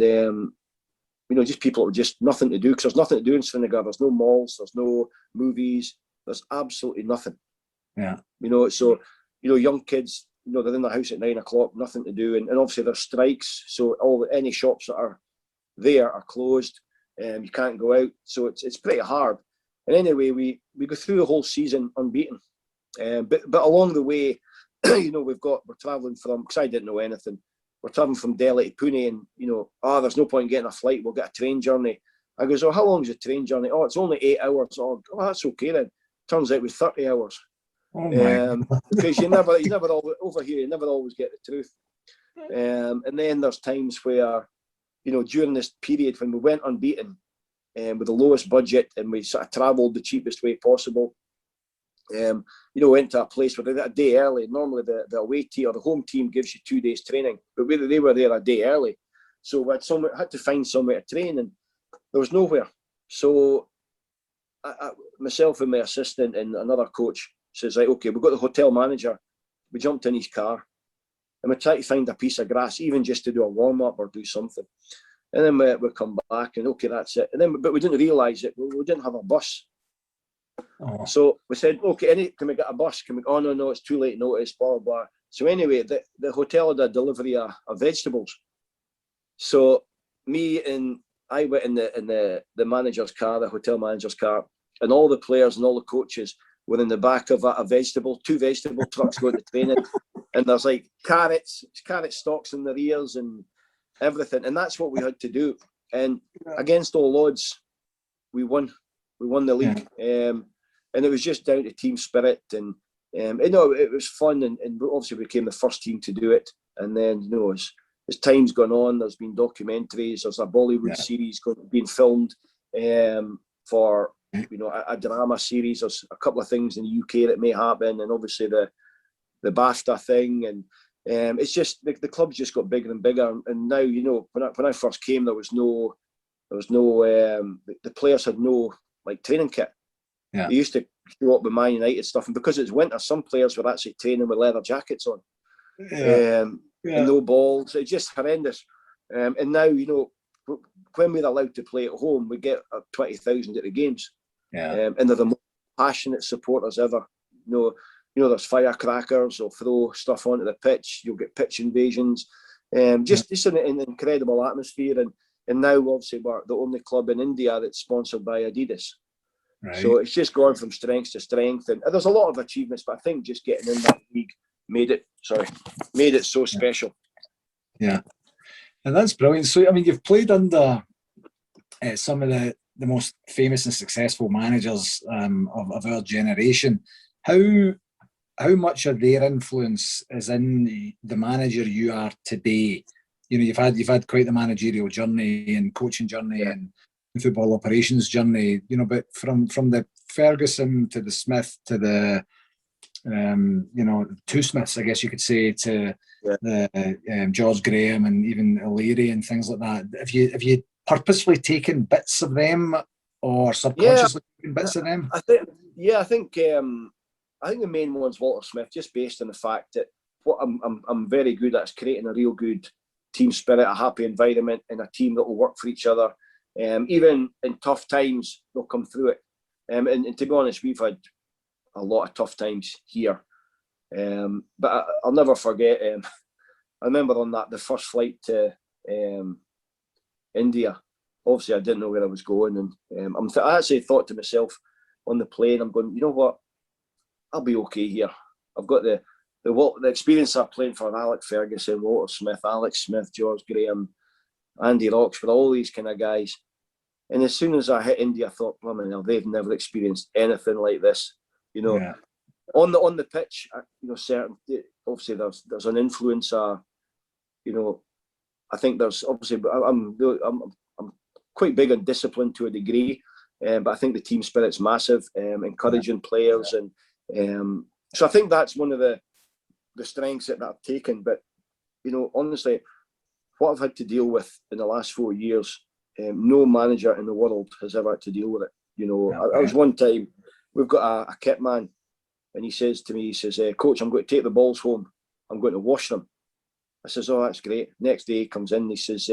just people with just nothing to do, because there's nothing to do in Srinagar. There's no malls, there's no movies, there's absolutely nothing. Yeah. So, young kids, they're in the house at 9 o'clock, nothing to do. And obviously there's strikes. So any shops that are there are closed. You can't go out. So it's pretty hard. And anyway, we go through the whole season unbeaten. But along the way, we're traveling from, because I didn't know anything, we're traveling from Delhi to Pune, and there's no point in getting a flight, we'll get a train journey. I goes, how long is the train journey? Oh, it's only 8 hours. Oh, that's okay then. Turns out it was 30 hours. Oh my because you never always, over here, you never always get the truth. And then there's times where, during this period when we went unbeaten with the lowest budget, and we sort of travelled the cheapest way possible, went to a place where a day early. Normally the away team or the home team gives you 2 days training, but they were there a day early. So we had to find somewhere to train, and there was nowhere. So myself and my assistant and another coach says, right, okay, we've got the hotel manager. We jumped in his car and we tried to find a piece of grass, even just to do a warm-up or do something. And then we come back and okay, that's it. And then, but we didn't realise it. We didn't have a bus. Oh. So we said, okay, can we get a bus? Oh, no, it's too late notice, blah, blah, blah. So anyway, the hotel had a delivery of vegetables. So I went in the manager's car, the hotel manager's car, and all the players and all the coaches were in the back of two vegetable trucks going to training. And there's like carrot stalks in their ears and everything. And that's what we had to do. And against all odds, we won. We won the league. And it was just down to team spirit. And it was fun. And obviously we became the first team to do it. And then, as time's gone on, there's been documentaries. There's a Bollywood series being filmed for a drama series. There's a couple of things in the UK that may happen, and obviously the BAFTA thing, and it's just the club's just got bigger and bigger. And now, when I first came, there was no the players had no training kit. Yeah. They used to show up with Man United stuff, and because it's winter, some players were actually training with leather jackets on. And no balls. It's just horrendous. And now, when we're allowed to play at home, we get 20,000 at the games. And they're the most passionate supporters ever. There's firecrackers. They'll throw stuff onto the pitch. You'll get pitch invasions. Just an incredible atmosphere. And now, obviously, we're the only club in India that's sponsored by Adidas. Right. So it's just gone from strength to strength. And there's a lot of achievements, but I think just getting in that league made it so special. Yeah. And that's brilliant. So, I mean, you've played under some of the most famous and successful managers of our generation. How much of their influence is in the manager you are today? You've had quite the managerial journey and coaching journey and football operations journey. But from the Ferguson to the Smith to the two Smiths, I guess you could say, to the George Graham and even O'Leary and things like that. Have you purposefully taken bits of them or subconsciously taken bits of them? I think the main one's Walter Smith, just based on the fact that what I'm very good at is creating a real good team spirit, a happy environment, and a team that will work for each other. Even in tough times, they'll come through it. And to be honest, we've had a lot of tough times here. But I'll never forget, I remember on the first flight to India, obviously I didn't know where I was going. And I actually thought to myself on the plane, I'm going, you know what, I'll be okay here. I've got the experience of playing for Alex Ferguson, Walter Smith, Alex Smith, George Graham, Andy Roxford, all these kind of guys. And as soon as I hit India, I thought, well, man, they've never experienced anything like this. You know, on the pitch, you know, obviously there's an influence. You know, I think there's obviously, I'm quite big on discipline to a degree, but I think the team spirit's massive, encouraging players, and so I think that's one of the strengths that I've taken. But you know, honestly, what I've had to deal with in the last 4 years, no manager in the world has ever had to deal with it. You know, I was one time, we've got a kit man, and he says to me, he says, Coach, I'm going to take the balls home. I'm going to wash them. I says, oh, that's great. Next day he comes in and he says,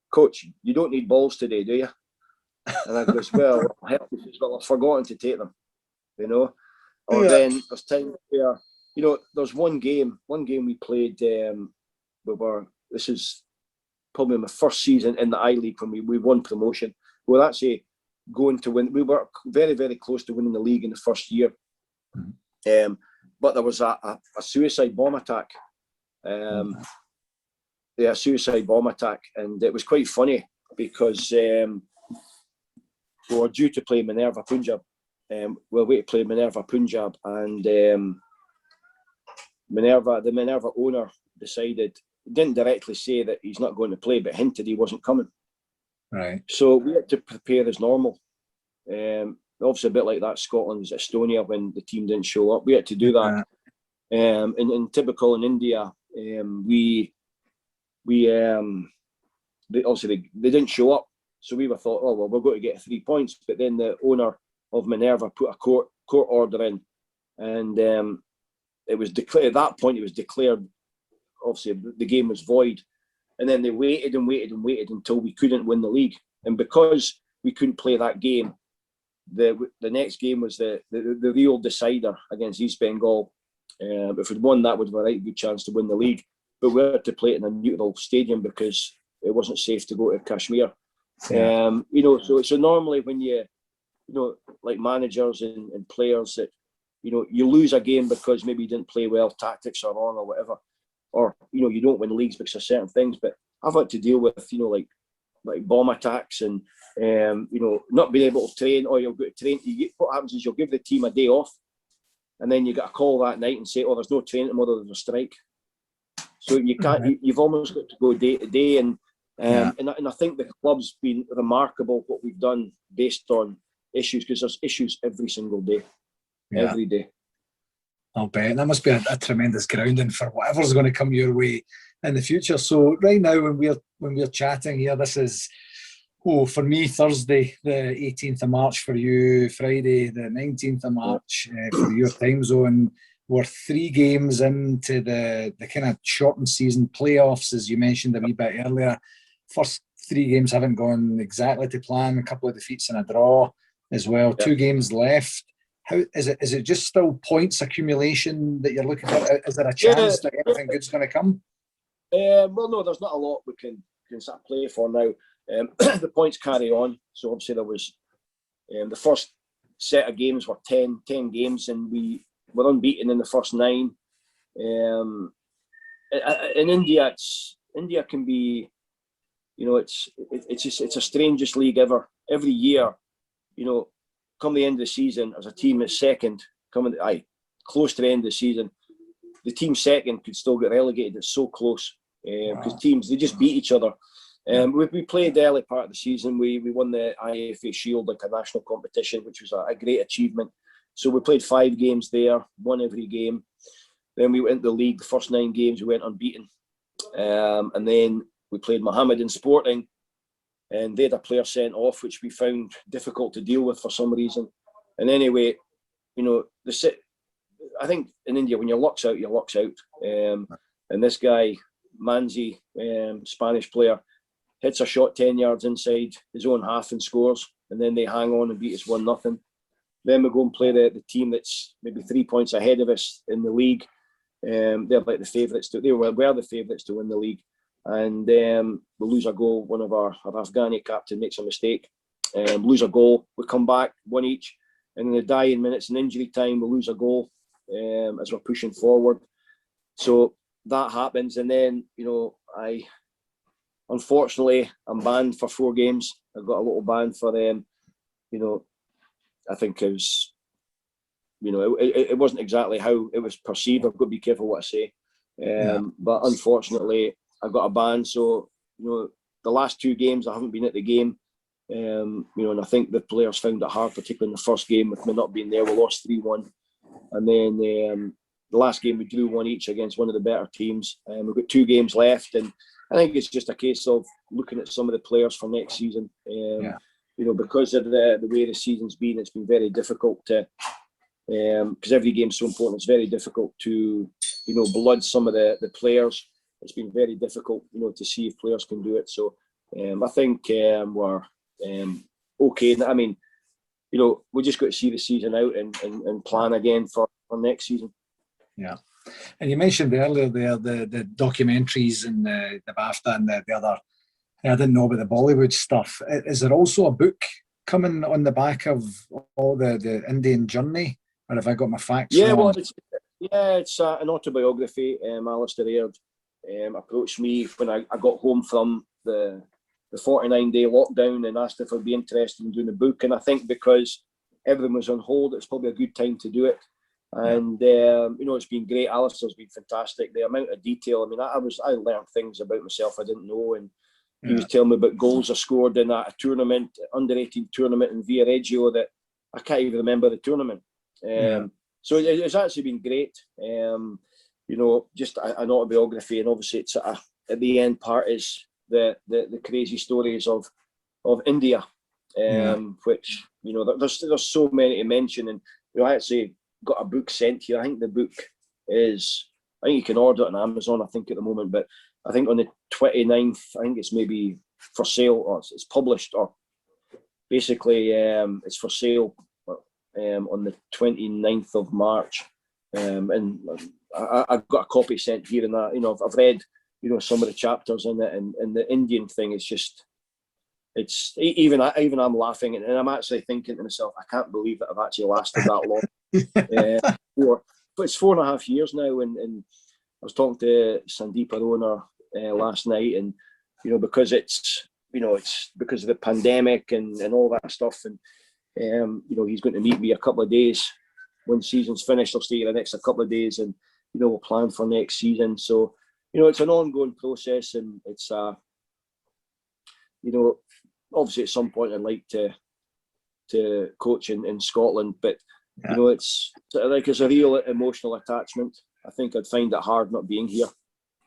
Coach, you don't need balls today, do you? And I goes, well, he says, well, I've forgotten to take them, you know. Or then there's times where, you know, there's one game we played, this is probably my first season in the I-League when we won promotion. We were actually going to win. We were very, very close to winning the league in the first year. But there was a suicide bomb attack. A suicide bomb attack, and it was quite funny because we were due to play Minerva Punjab. We were waiting to play Minerva Punjab, and the Minerva owner didn't directly say that he's not going to play, but hinted he wasn't coming. Right. So we had to prepare as normal. Obviously, a bit like that Scotland's Estonia when the team didn't show up. We had to do that. In typical in India, they didn't show up, so we were thought, oh well, we're going to get 3 points. But then the owner of Minerva put a court order in, and it was declared at that point. It was declared, obviously, the game was void. And then they waited and waited and waited until we couldn't win the league. And because we couldn't play that game, the next game was the real decider against East Bengal. If we'd won that, would have a right good chance to win the league. But we had to play it in a neutral stadium because it wasn't safe to go to Kashmir. You know, so normally when you know, like managers and players that, you know, you lose a game because maybe you didn't play well, tactics are wrong or whatever, or, you know, you don't win leagues because of certain things. But I've had to deal with, you know, like bomb attacks and, you know, not being able to train, or you'll go to train. What happens is you'll give the team a day off, and then you get a call that night and say, oh, there's no training tomorrow, there's a strike. So you can't. You've almost got to go day to day, and I think the club's been remarkable what we've done based on issues, because there's issues every single day, every day. I'll bet that must be a tremendous grounding for whatever's going to come your way in the future. So right now, when we're chatting here, this is for me Thursday, the 18th of March for you, Friday, the 19th of March for your time zone. We're 3 games into the kind of shortened season playoffs, as you mentioned a wee bit earlier. First 3 games haven't gone exactly to plan. A couple of defeats and a draw as well. 2 games left. How is it? Is it just still points accumulation that you're looking for? Is there a chance that anything good's going to come? Well, no, there's not a lot we can start play for now. The points carry on. So obviously there was the first set of games were 10 games, and we were unbeaten in the first 9. In India, India can be, you know, it's a strangest league ever. Every year, you know, come the end of the season, as a team is second, close to the end of the season, the team second could still get relegated. It's so close because teams, they just beat each other. We played the early part of the season. We won the IFA Shield, like a national competition, which was a great achievement. So we played 5 games there, won every game. Then we went into the league. The first 9 games we went unbeaten, and then we played Mohammedan Sporting, and they had a player sent off, which we found difficult to deal with for some reason. And anyway, you know, I think in India, when your luck's out, your luck's out. And this guy, Manzi, Spanish player, hits a shot 10 yards inside his own half and scores. And then they hang on and beat us 1-0. Then we go and play the team that's maybe 3 points ahead of us in the league. They're like the favourites. They were the favourites to win the league. And we lose a goal. One of our Afghani captain makes a mistake. Lose a goal. We come back 1 each. And in the dying minutes, in injury time, we lose a goal as we're pushing forward. So that happens. And then, you know, unfortunately, I'm banned for 4 games. I got a little ban for them. I think it was, it wasn't exactly how it was perceived. I've got to be careful what I say. But unfortunately, I got a ban. So, the last 2 games, I haven't been at the game. And I think the players found it hard, particularly in the first game with me not being there. We lost 3-1. And then the last game, we drew 1 each against one of the better teams. We've got 2 games left. And I think it's just a case of looking at some of the players for next season. Because of the way the season's been, it's been very difficult to, because every game's so important, it's very difficult to, blood some of the players. It's been very difficult, to see if players can do it. So I think we're okay. I mean, we just got to see the season out and plan again for next season. Yeah. And you mentioned earlier there the documentaries and the BAFTA and the other, I didn't know about the Bollywood stuff. Is there also a book coming on the back of all the Indian journey? Or have I got my facts wrong? Well, it's an autobiography. Alistair Aird approached me when I got home from the 49-day lockdown and asked if I'd be interested in doing a book. And I think because everything was on hold, it's probably a good time to do it. And it's been great. Alistair's been fantastic. The amount of detail. I mean, I learned things about myself I didn't know, and he was telling me about goals I scored in a tournament, under-18 tournament in Viareggio that I can't even remember the tournament. So it's actually been great. Just an autobiography, and obviously it's at the end part is the crazy stories of India, which there's so many to mention. And I actually got a book sent here. I think the book is, I think you can order it on Amazon, I think, at the moment, but I think on the 29th, I think it's maybe for sale, or it's published, or basically it's for sale on the 29th of March. And I've got a copy sent here, and that, I've read, some of the chapters in it, and the Indian thing is just, it's even I'm laughing, and I'm actually thinking to myself, I can't believe that I've actually lasted that long. But it's 4.5 years now, and I was talking to Sandeep, our owner, last night, and because it's because of the pandemic and all that stuff, and he's going to meet me a couple of days when season's finished. I'll stay here the next couple of days, and we'll plan for next season. So it's an ongoing process, and it's obviously at some point I'd like to coach in Scotland, but it's a real emotional attachment. I think I'd find it hard not being here.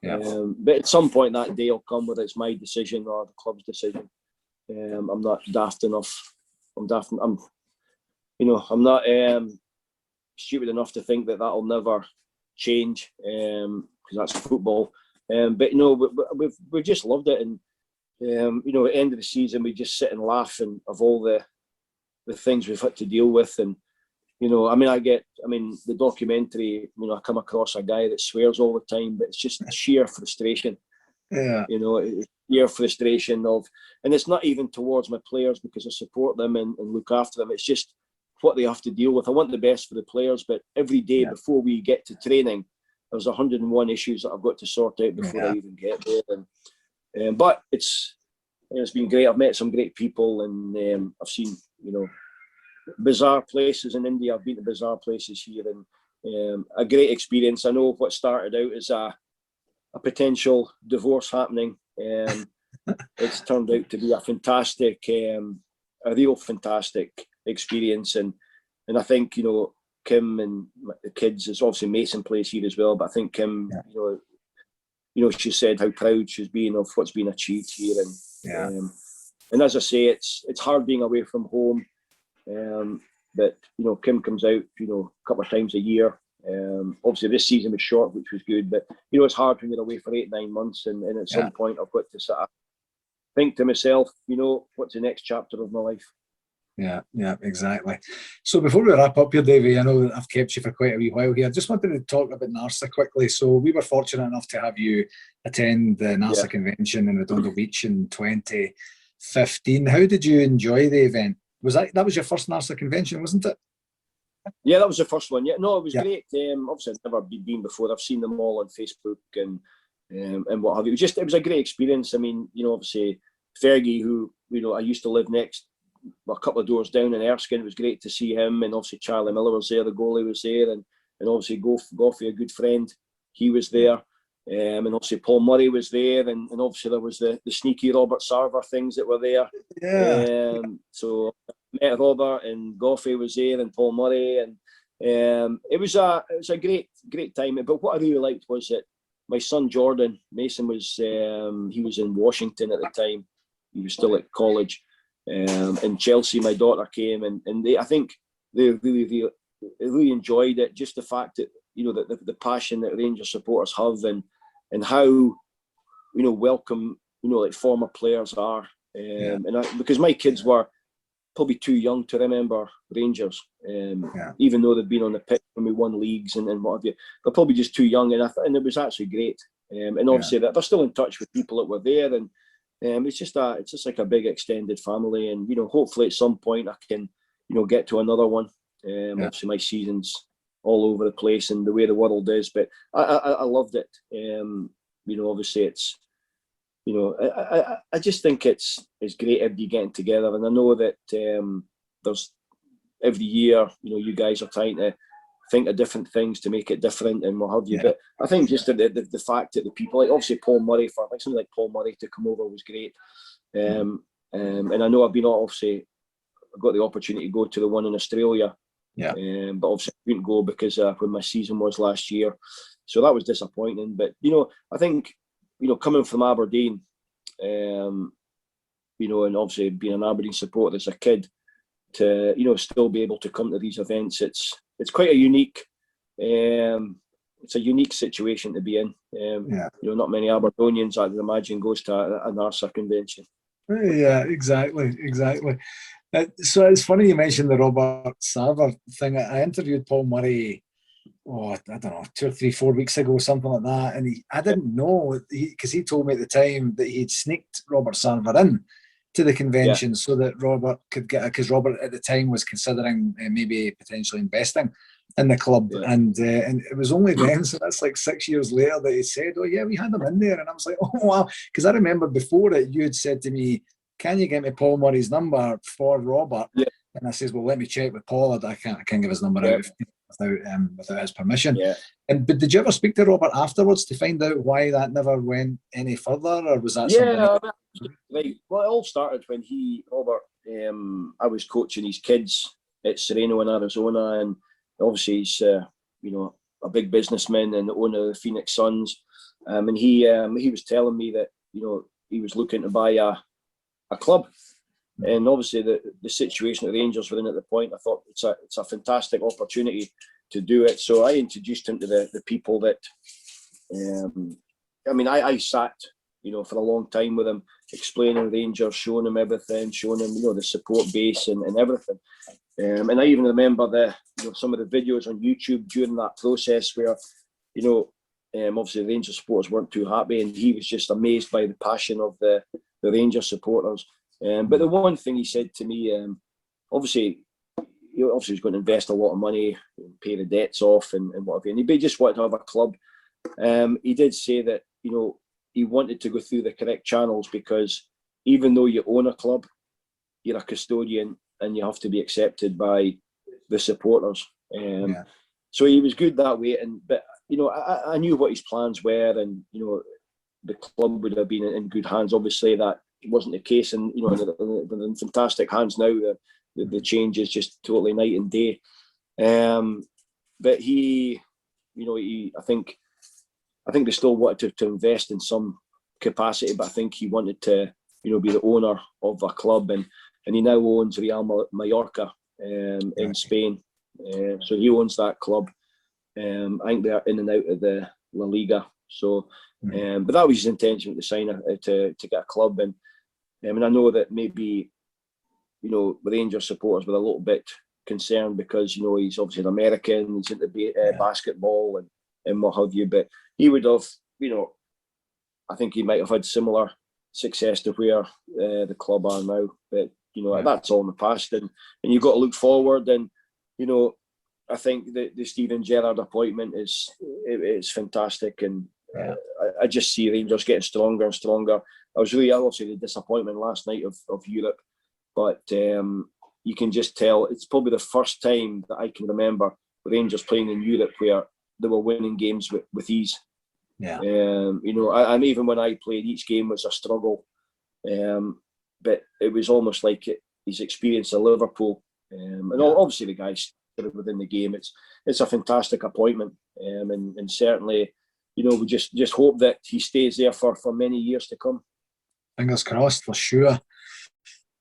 But at some point that day will come, whether it's my decision or the club's decision. I'm not daft enough. I'm not stupid enough to think that that'll never change, because that's football. But we've just loved it, and at the end of the season we just sit and laugh and of all the things we've had to deal with. And the documentary, I come across a guy that swears all the time, but it's just sheer frustration. Sheer frustration and it's not even towards my players, because I support them and look after them. It's just what they have to deal with. I want the best for the players, but every day before we get to training, there's 101 issues that I've got to sort out before I even get there. But it's been great. I've met some great people, and I've seen bizarre places in India. I've been to bizarre places here, and a great experience. I know what started out as a potential divorce happening. It's turned out to be a fantastic, a real fantastic experience, and I think Kim and the kids, it's obviously Mason plays here as well, but I think Kim, she said how proud she's been of what's been achieved here, and as I say, it's hard being away from home. But Kim comes out a couple of times a year. Obviously this season was short, which was good, but it's hard when you're away for 8-9 months, and at some point I've got to sort of think to myself, what's the next chapter of my life. Yeah, exactly. So before we wrap up here, Davie, I know that I've kept you for quite a wee while here. I just wanted to talk about NARSA quickly. So we were fortunate enough to have you attend the NARSA convention in Redondo Beach in 2015. How did you enjoy the event? That was your first NARSA convention, wasn't it? Yeah, that was the first one. Yeah, no, it was great. Obviously, I've never been before. I've seen them all on Facebook, and and what have you. It was a great experience. I mean, obviously Fergie, who I used to live next, a couple of doors down in Erskine. It was great to see him, and obviously Charlie Miller was there, the goalie was there, and obviously Goffey, a good friend, he was there, and obviously Paul Murray was there, and obviously there was the sneaky Robert Sarver things that were there. Yeah. So I met Robert, and Goffey was there, and Paul Murray, and it was a great time. But what I really liked was that my son Jordan Mason was he was in Washington at the time. He was still at college. And Chelsea, my daughter, came, and I think they really enjoyed it. Just the fact that the passion that Rangers supporters have, and how welcome like former players are, because my kids were probably too young to remember Rangers, even though they've been on the pitch when we won leagues and what have you. They're probably just too young, and it was actually great. And obviously that they're still in touch with people that were there, and it's just like a big extended family, and hopefully at some point I can get to another one. Obviously my season's all over the place and the way the world is, but I loved it. Obviously it's I just think it's great everybody getting together, and I know that there's every year you guys are trying to think of different things to make it different and what have you. But I think just the fact that the people, like obviously Paul Murray, something like Paul Murray to come over was great. And I know I've got the opportunity to go to the one in Australia. But obviously I couldn't go because when my season was last year. So that was disappointing. But I think coming from Aberdeen, and obviously being an Aberdeen supporter as a kid, to still be able to come to these events, it's quite a unique situation to be in. Not many Aberdonians, I would imagine, goes to a NARSA convention. Yeah, exactly. So it's funny you mentioned the Robert Sarver thing. I interviewed Paul Murray, I don't know, 2 or 3, 4 weeks ago, something like that, and I didn't know, because he told me at the time that he'd sneaked Robert Sarver in to the convention so that Robert could get, because Robert at the time was considering maybe potentially investing in the club, and it was only then, so that's like 6 years later, that he said, "Oh yeah, we had him in there," and I was like, "Oh wow," because I remember before it, you had said to me, "Can you get me Paul Murray's number for Robert?" And I says, "Well, let me check with Paul. I can't give his number out without his permission." But did you ever speak to Robert afterwards to find out why that never went any further, or was that something? Well, it all started when Robert, I was coaching his kids at Sereno in Arizona, and obviously he's a big businessman and the owner of the Phoenix Suns, and he was telling me that he was looking to buy a club. And obviously the situation that the Rangers were in at the point, I thought it's a fantastic opportunity to do it. So I introduced him to the people that, I sat, for a long time with him, explaining Rangers, showing him everything, showing him, the support base and everything. And I even remember some of the videos on YouTube during that process where, obviously the Rangers supporters weren't too happy, and he was just amazed by the passion of the Rangers supporters. But the one thing he said to me, obviously he's going to invest a lot of money, pay the debts off and what have you, and he just wanted to have a club. He did say that, he wanted to go through the correct channels, because even though you own a club, you're a custodian and you have to be accepted by the supporters. So he was good that way. But I knew what his plans were, and the club would have been in good hands. Obviously that wasn't the case, and they're in fantastic hands now. The change is just totally night and day. But I think they still wanted to invest in some capacity, but I think he wanted to be the owner of a club, and he now owns Real Mallorca in Spain. So he owns that club. I think they're in and out of the La Liga. So, but that was his intention, to sign to get a club. And I know that maybe Rangers supporters were a little bit concerned, because he's obviously an American, he's into basketball and what have you. But he would have, I think he might have had similar success to where the club are now. But that's all in the past, and you've got to look forward. And I think the Steven Gerrard appointment is fantastic, and I just see Rangers getting stronger and stronger. I was really obviously the disappointment last night of Europe, but you can just tell it's probably the first time that I can remember Rangers playing in Europe where they were winning games with ease. Yeah. And even when I played, each game was a struggle. But it was almost like his experience at Liverpool. And obviously the guys within the game, it's a fantastic appointment. And certainly, we just hope that he stays there for many years to come. Fingers crossed, for sure.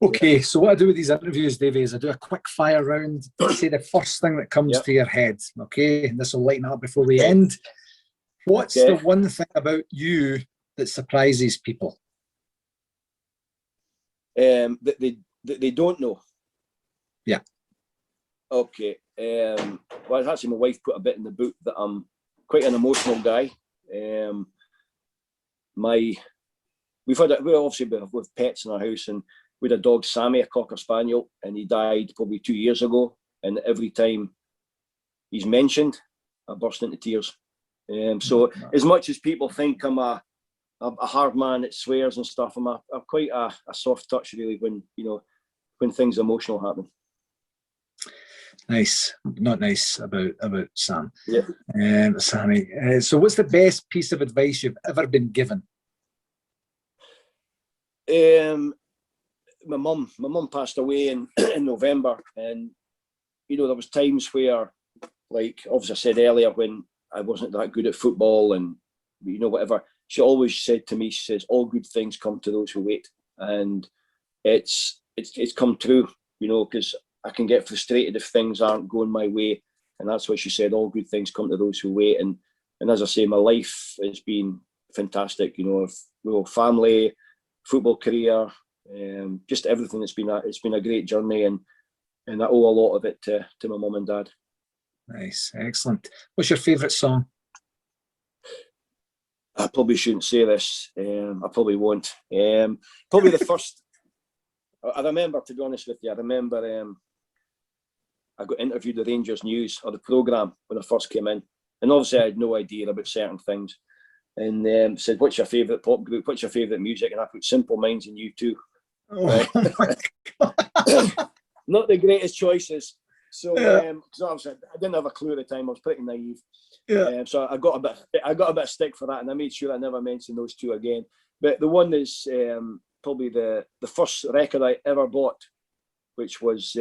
Okay, so what I do with these interviews, Davie, is I do a quick fire round. Say the first thing that comes to your head, okay? And this will lighten up before we end. What's the one thing about you that surprises people? That they don't know. Yeah. Okay. Well, actually, my wife put a bit in the book that I'm quite an emotional guy. We've obviously with pets in our house, and we had a dog, Sammy, a Cocker Spaniel, and he died probably 2 years ago. And every time he's mentioned, I burst into tears. So as much as people think I'm a hard man that swears and stuff, I'm quite a soft touch really when things emotional happen. Nice, not nice about Sam. Yeah. Sammy. So what's the best piece of advice you've ever been given? My mum passed away in November, and there was times where, like obviously I said earlier, when I wasn't that good at football and whatever, she always said to me, she says, all good things come to those who wait. And it's come true, because I can get frustrated if things aren't going my way, and that's what she said, all good things come to those who wait. And as I say, my life has been fantastic, family, football career, just everything. It's been a great journey, and I owe a lot of it to my mum and dad. Nice, excellent. What's your favourite song? I probably shouldn't say this. I probably won't. Probably the first. I remember, to be honest with you, I got interviewed the Rangers News, or the programme, when I first came in, and obviously I had no idea about certain things. And said, "What's your favourite pop group? What's your favourite music?" And I put Simple Minds and U2. Oh my God. Not the greatest choices. So, obviously I didn't have a clue at the time. I was pretty naive. Yeah. So I got a bit of stick for that, and I made sure I never mentioned those two again. But the one is probably the first record I ever bought, which was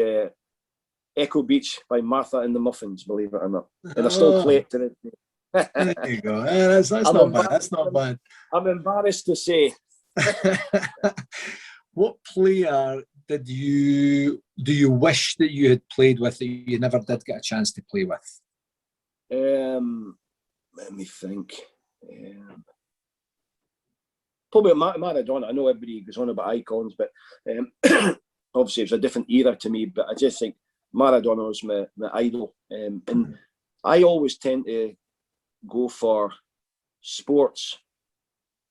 Echo Beach by Martha and the Muffins, believe it or not. And I still play it to this day. There you go. That's not bad. That's not bad. I'm embarrassed to say. What player do you wish that you had played with that you never did get a chance to play with? Let me think. Probably Maradona. I know everybody goes on about icons, but obviously it was a different era to me. But I just think Maradona was my idol, and I always tend to go for sports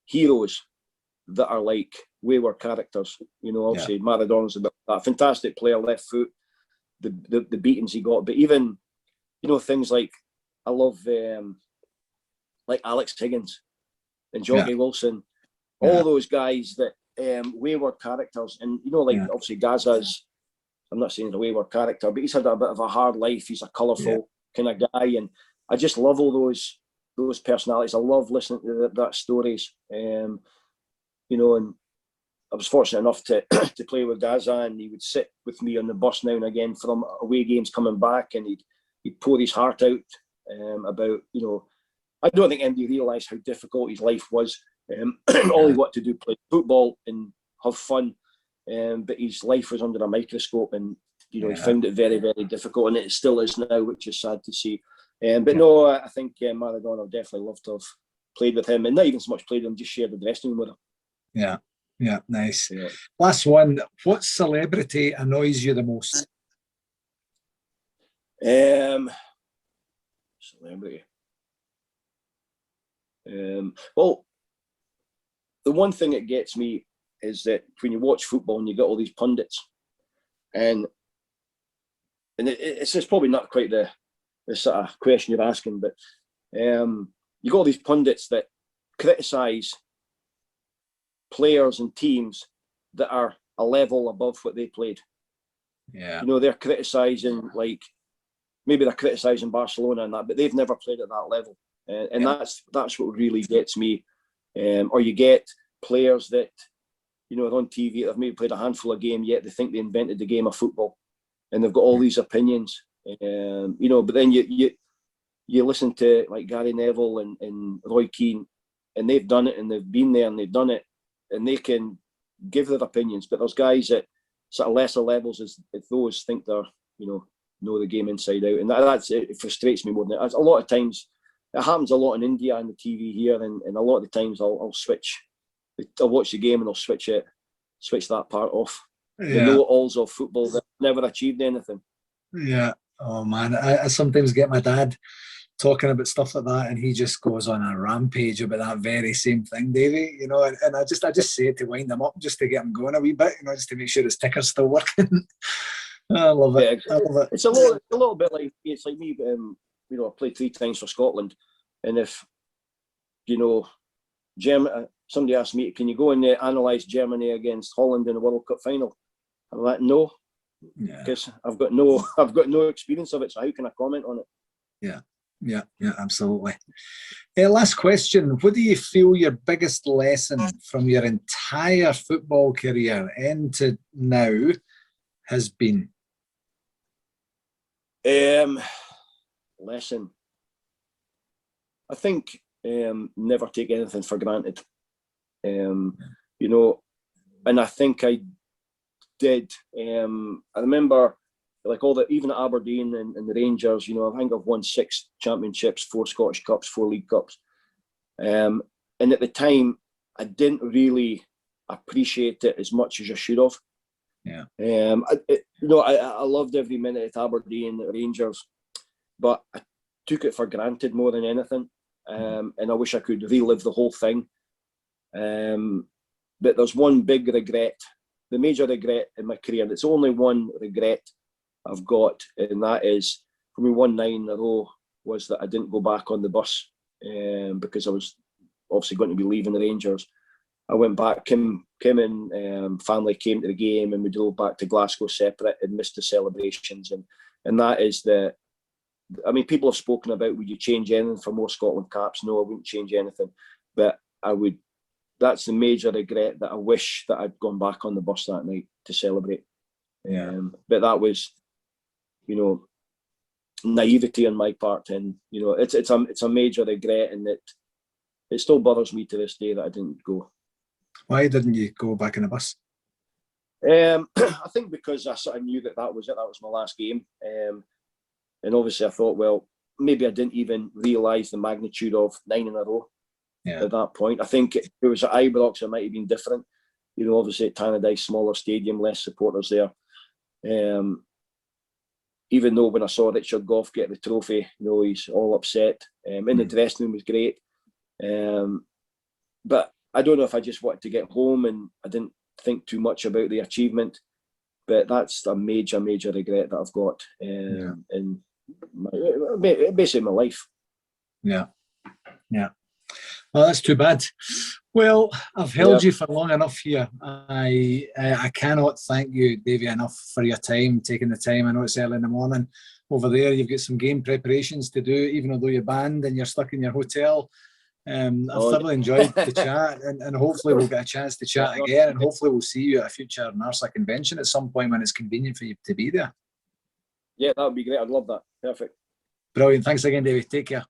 heroes that are like wayward characters. Obviously Maradona's a fantastic player, left foot, the beatings he got, but even things like, I love like Alex Higgins and Jockey Wilson, all those guys that wayward characters. And obviously Gaza's, I'm not saying he's a wayward character, but he's had a bit of a hard life. He's a colourful kind of guy, and I just love all those personalities. I love listening to that stories. And I was fortunate enough to play with Gaza, and he would sit with me on the bus now and again from away games coming back, and he'd pour his heart out about, I don't think anybody realised how difficult his life was. All he wanted to do, play football and have fun, but his life was under a microscope, and he found it very, very difficult, and it still is now, which is sad to see. But no, I think Maradona, I'd definitely love to have played with him, and not even so much played with him, just shared the dressing room with him. Yeah, nice. Yeah. Last one. What celebrity annoys you the most? Celebrity. Well, the one thing that gets me is that when you watch football and you get all these pundits, and it's probably not quite the sort of question you're asking, but you got all these pundits that criticise players and teams that are a level above what they played. Yeah. You know, they're criticising, like, maybe they're criticising Barcelona and that, but they've never played at that level. And that's what really gets me. Or you get players that, you know, are on TV, they've maybe played a handful of games, yet they think they invented the game of football. And they've got all these opinions. You know, but then you listen to, like, Gary Neville and Roy Keane, and they've done it and they've been there and they've done it, and they can give their opinions. But there's guys at sort of lesser levels as those think they're, you know the game inside out, and it frustrates me more than it. A lot of times, it happens a lot in India and the TV here, and a lot of the times I'll switch. I'll watch the game and I'll switch that part off. The know-it-alls of football that never achieved anything. Yeah. Oh man, I sometimes get my dad talking about stuff like that, and he just goes on a rampage about that very same thing, Davie. You know, and I just say it to wind him up, just to get him going a wee bit. You know, just to make sure his ticker's still working. I love it. Yeah, I love it. It's a little bit like, it's like me. You know, I played 3 times for Scotland, and if, you know, somebody asked me, can you go and analyse Germany against Holland in the World Cup final? I'm like, no, because I've got no experience of it. So how can I comment on it? Yeah, absolutely. Last question. What do you feel your biggest lesson from your entire football career and to now has been? Lesson. I think never take anything for granted. You know, and I think I did. I remember, like, even at Aberdeen and the Rangers, you know, I think I've won 6 championships, 4 Scottish Cups, 4 League Cups. And at the time, I didn't really appreciate it as much as I should have. Yeah. I loved every minute at Aberdeen, at Rangers, but I took it for granted more than anything. And I wish I could relive the whole thing. But there's one big regret, the major regret in my career. It's only one regret I've got, and that is, for me, 1-9 in a row, was that I didn't go back on the bus because I was obviously going to be leaving the Rangers. I went back, Kim and family came to the game, and we drove back to Glasgow separate and missed the celebrations. And that is I mean, people have spoken about, would you change anything for more Scotland caps? No, I wouldn't change anything. But I would, that's the major regret, that I wish that I'd gone back on the bus that night to celebrate. But that was, you know, naivety on my part. And, you know, it's a major regret, and it still bothers me to this day that I didn't go. Why didn't you go back in the bus? I think because I sort of knew that was it. That was my last game. And obviously I thought, well, maybe I didn't even realise the magnitude of 9 in a row at that point. I think if it was at Ibrox, it might have been different. You know, obviously at Tannadice, smaller stadium, less supporters there. Even though when I saw Richard Gough get the trophy, you know, he's all upset. In the dressing room was great. But I don't know if I just wanted to get home and I didn't think too much about the achievement. But that's a major, major regret that I've got in basically my life. Yeah. Well, that's too bad. Well, I've held you for long enough here. I cannot thank you, Davie, enough for your time, taking the time. I know it's early in the morning over there. You've got some game preparations to do, even though you're banned and you're stuck in your hotel. I've thoroughly enjoyed the chat, and hopefully we'll get a chance to chat again, and hopefully we'll see you at a future NARSA convention at some point when it's convenient for you to be there. Yeah, that would be great. I'd love that. Perfect. Brilliant. Thanks again, Davie. Take care.